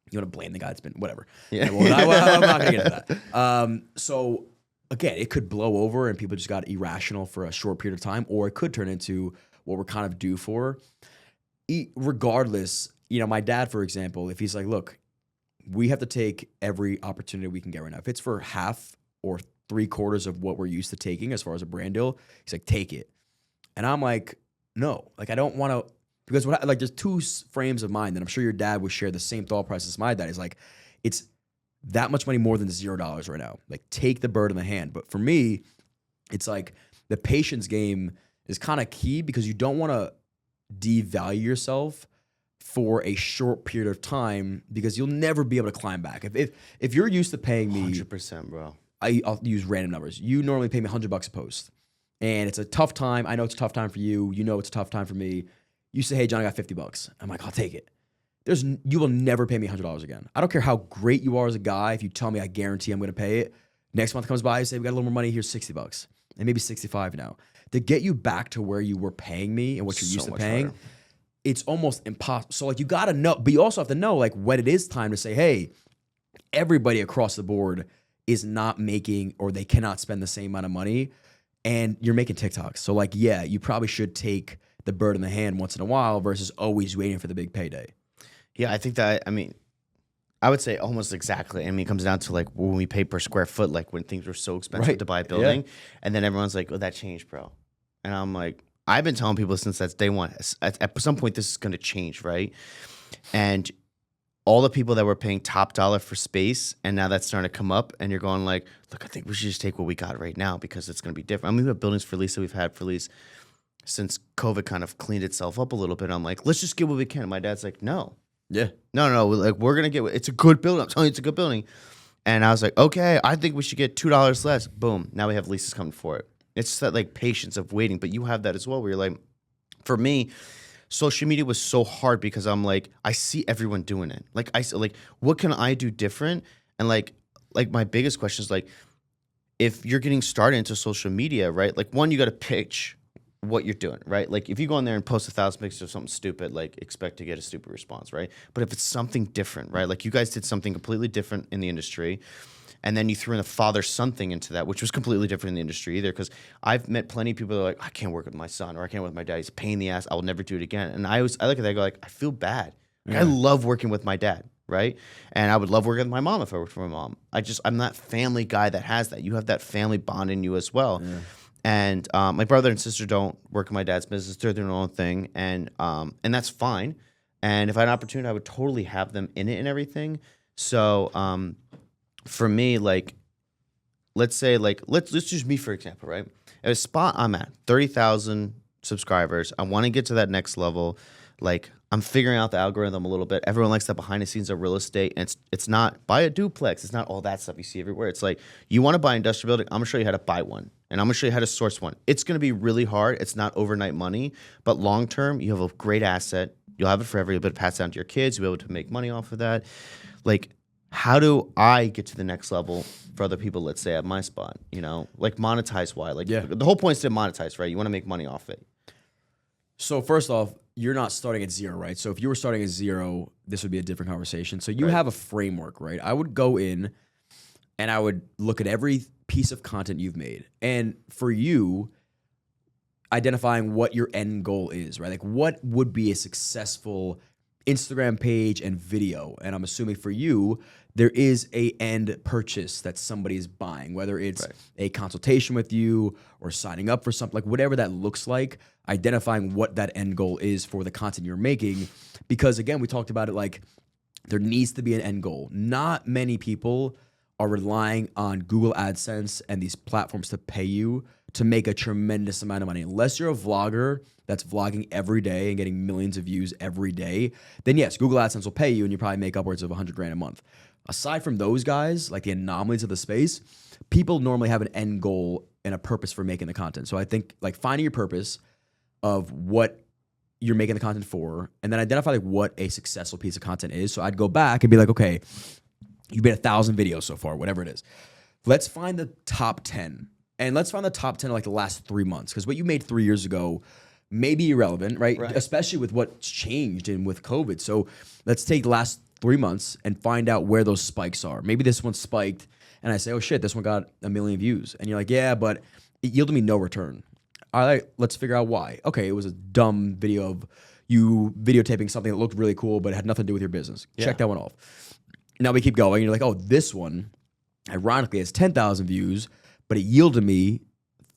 you want to blame the guy that's been, whatever. Yeah. I'm not going to get into that. So again, it could blow over and people just got irrational for a short period of time, or it could turn into what we're kind of due for. Regardless, my dad, for example, if he's like, look, we have to take every opportunity we can get right now. If it's for half or 3/4 of what we're used to taking as far as a brand deal, he's like, take it. And I'm like, no, like I don't want to, because there's two frames of mind, and I'm sure your dad would share the same thought process as my dad. Is like, it's that much money more than $0 right now. Like take the bird in the hand. But for me, it's like the patience game is kind of key, because you don't want to devalue yourself for a short period of time, because you'll never be able to climb back. If you're used to paying me 100%, bro. I'll use random numbers. You normally pay me $100 a post, and it's a tough time. I know it's a tough time for you. You know it's a tough time for me. You say, hey, John, I got $50. I'm like, I'll take it. You will never pay me $100 again. I don't care how great you are as a guy. If you tell me, I guarantee I'm going to pay it. Next month comes by, you say, we got a little more money. Here's $60, and maybe 65 now. To get you back to where you were paying me and what you're used to paying, harder. It's almost impossible. So like you got to know, but you also have to know like when it is time to say, hey, everybody across the board is not making, or they cannot spend the same amount of money, and you're making TikToks. So like, yeah, you probably should take the bird in the hand once in a while versus always waiting for the big payday. Yeah, I think that, I would say almost exactly. It comes down to like when we pay per square foot, like when things were so expensive to buy a building, and then everyone's like, oh, that changed, bro. And I'm like, I've been telling people since that's day one. At some point, this is going to change, right? And all the people that were paying top dollar for space, and now that's starting to come up, and you're going like, look, I think we should just take what we got right now because it's going to be different. I mean, we have buildings for lease that we've had for lease since COVID kind of cleaned itself up a little bit. I'm like, let's just get what we can. And my dad's like, no. Yeah. No. Like, we're going to get, it's a good building. I'm telling you, it's a good building. And I was like, okay, I think we should get $2 less. Boom. Now we have leases coming for it. It's just that like patience of waiting. But you have that as well where you're like, for me, social media was so hard because I'm like, I see everyone doing it. Like, what can I do different? And like my biggest question is like, if you're getting started into social media, right? Like, one, you got to pitch what you're doing, right? Like, if you go in there and post 1,000 pictures of something stupid, like, expect to get a stupid response, right? But if it's something different, right? Like, you guys did something completely different in the industry, and then you threw in a father-son thing into that, which was completely different in the industry either. Because I've met plenty of people that are like, I can't work with my son, or I can't work with my dad. He's a pain in the ass. I will never do it again. And I look at that, I go like, I feel bad. Like, I love working with my dad, right? And I would love working with my mom if I worked for my mom. I'm that family guy that has that. You have that family bond in you as well. Yeah. And my brother and sister don't work in my dad's business. They're doing their own thing, and that's fine. And if I had an opportunity, I would totally have them in it and everything. So for me, like, let's say, like, let's use me for example, right? At a spot I'm at, 30,000 subscribers. I want to get to that next level. Like, I'm figuring out the algorithm a little bit. Everyone likes that behind the scenes of real estate. And it's not buy a duplex. It's not all that stuff you see everywhere. It's like, you want to buy an industrial building, I'm going to show you how to buy one. And I'm going to show you how to source one. It's going to be really hard. It's not overnight money. But long term, you have a great asset. You'll have it forever. You'll be able to pass it down to your kids. You'll be able to make money off of that. Like, how do I get to the next level for other people, let's say, at my spot? You know, like, monetize why? Like, the whole point is to monetize, right? You want to make money off it. So first off, you're not starting at zero, right? So if you were starting at zero, this would be a different conversation. So you have a framework, right? I would go in and I would look at every piece of content you've made. And for you, identifying what your end goal is, right? Like, what would be a successful Instagram page and video? And I'm assuming for you, there is a end purchase that somebody is buying, whether it's a consultation with you or signing up for something, like whatever that looks like, identifying what that end goal is for the content you're making. Because again, we talked about it, like, there needs to be an end goal. Not many people are relying on Google AdSense and these platforms to pay you to make a tremendous amount of money. Unless you're a vlogger that's vlogging every day and getting millions of views every day, then yes, Google AdSense will pay you and you probably make upwards of $100,000 a month. Aside from those guys, like the anomalies of the space, people normally have an end goal and a purpose for making the content. So I think, like, finding your purpose of what you're making the content for, and then identify like what a successful piece of content is. So I'd go back and be like, okay, you've made 1,000 videos so far, whatever it is. Let's find the top 10. And let's find the top 10 of like the last 3 months. Because what you made 3 years ago may be irrelevant, right? Especially with what's changed and with COVID. So let's take the last 3 months and find out where those spikes are. Maybe this one spiked and I say, oh shit, this one got 1 million views. And you're like, yeah, but it yielded me no return. All right, let's figure out why. Okay, it was a dumb video of you videotaping something that looked really cool, but it had nothing to do with your business. Check that one off. Now we keep going. You're like, oh, this one, ironically, has 10,000 views, but it yielded me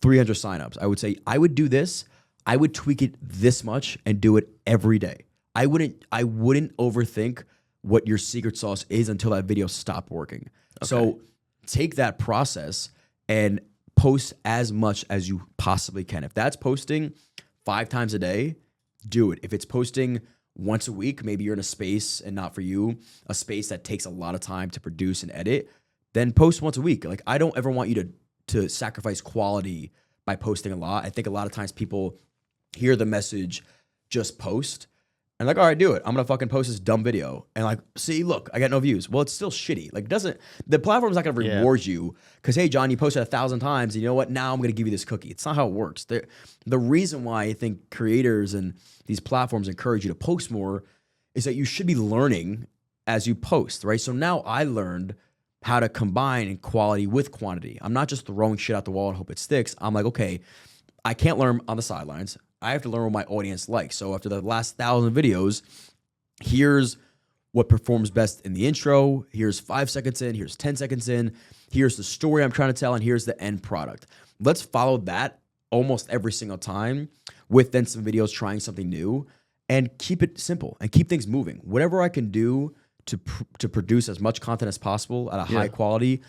300 signups. I would say I would do this. I would tweak it this much and do it every day. I wouldn't overthink what your secret sauce is until that video stopped working. Okay. So take that process and post as much as you possibly can. If that's posting 5 times a day, do it. If it's posting once a week, maybe you're in a space and not for you, a space that takes a lot of time to produce and edit, then post once a week. Like, I don't ever want you to sacrifice quality by posting a lot. I think a lot of times people hear the message, just post, and like, all right, do it. I'm gonna fucking post this dumb video. And like, see, look, I got no views. Well, it's still shitty. Like, the platform's not gonna reward you because, hey, John, you posted 1,000 times, and you know what? Now I'm gonna give you this cookie. It's not how it works. The reason why I think creators and these platforms encourage you to post more is that you should be learning as you post, right? So now I learned how to combine quality with quantity. I'm not just throwing shit out the wall and hope it sticks. I'm like, okay, I can't learn on the sidelines. I have to learn what my audience likes. So after the last 1,000 videos, here's what performs best in the intro. Here's 5 seconds in. Here's 10 seconds in. Here's the story I'm trying to tell. And here's the end product. Let's follow that almost every single time with then some videos trying something new and keep it simple and keep things moving. Whatever I can do to produce as much content as possible at a high quality,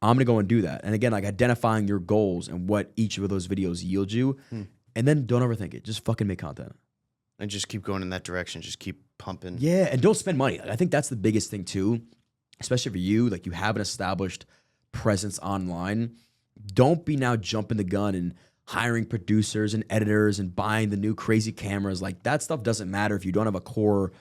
I'm gonna go and do that. And again, like identifying your goals and what each of those videos yield you, and then don't overthink it. Just fucking make content. And just keep going in that direction. Just keep pumping. Yeah, and don't spend money. I think that's the biggest thing too, especially for you. Like you have an established presence online. Don't be now jumping the gun and hiring producers and editors and buying the new crazy cameras. Like that stuff doesn't matter if you don't have a core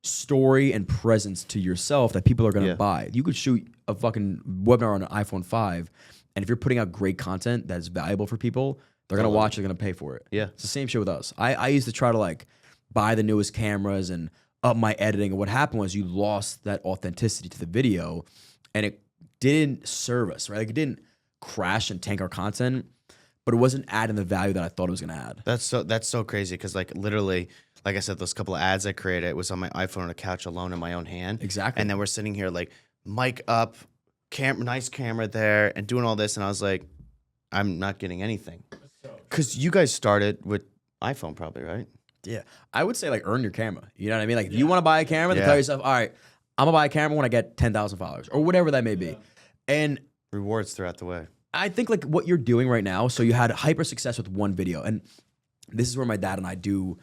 story and presence to yourself that people are going to buy. You could shoot a fucking webinar on an iPhone 5, and if you're putting out great content that's valuable for people, they're going to watch it, they're going to pay for it. Yeah. It's the same shit with us. I used to try to like buy the newest cameras and up my editing, and what happened was you lost that authenticity to the video, and it didn't serve us, right? Like it didn't crash and tank our content, but it wasn't adding the value that I thought it was going to add. That's so crazy because like literally, like I said, those couple of ads I created, it was on my iPhone on a couch alone in my own hand. Exactly. And then we're sitting here like mic up, nice camera there, and doing all this, and I was like, I'm not getting anything. Because you guys started with iPhone probably, right? Yeah. I would say like earn your camera. You know what I mean? Like if you want to buy a camera, then tell yourself, all right, I'm going to buy a camera when I get 10,000 followers or whatever that may be. And rewards throughout the way. I think like what you're doing right now, so you had hyper success with one video, and this is where my dad and I do,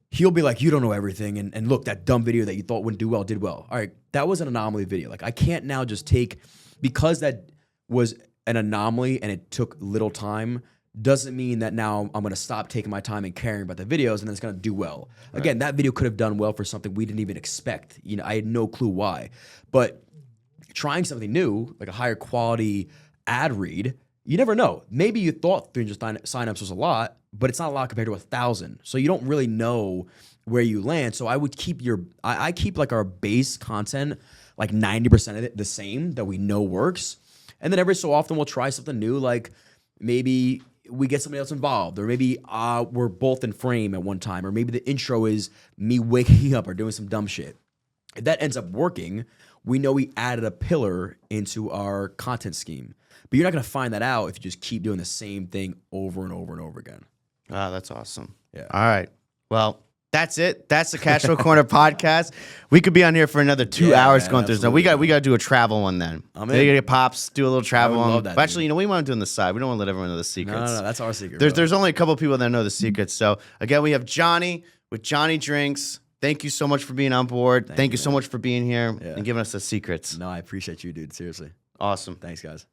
he'll be like, you don't know everything, and look, that dumb video that you thought wouldn't do well, did well. All right, that was an anomaly video. Like I can't now just take, because that was an anomaly and it took little time, doesn't mean that now I'm going to stop taking my time and caring about the videos and then it's going to do well. Right. Again, that video could have done well for something we didn't even expect. You know, I had no clue why. But trying something new, like a higher quality ad read, you never know. Maybe you thought 300 signups was a lot, but it's not a lot compared to 1,000. So you don't really know where you land. So I would keep I keep like our base content, like 90% of it the same that we know works. And then every so often we'll try something new, like maybe we get somebody else involved, or maybe we're both in frame at one time, or maybe the intro is me waking up or doing some dumb shit. If that ends up working, we know we added a pillar into our content scheme. But you're not going to find that out if you just keep doing the same thing over and over and over again. Ah, that's awesome. Yeah. All right. Well, that's it. That's the Cashflow Corner podcast. We could be on here for another 2 hours going through stuff. We got to do a travel one then. I'm in. We got to get Pops, do a little travel one. love that, but actually, you know, we want to do on the side. We don't want to let everyone know the secrets. No, that's our secret. There's only a couple of people that know the secrets. So again, we have Johnny with Johnny Drinks. Thank you so much for being on board. Thank you so much for being here and giving us the secrets. No, I appreciate you, dude. Seriously. Awesome. Thanks, guys.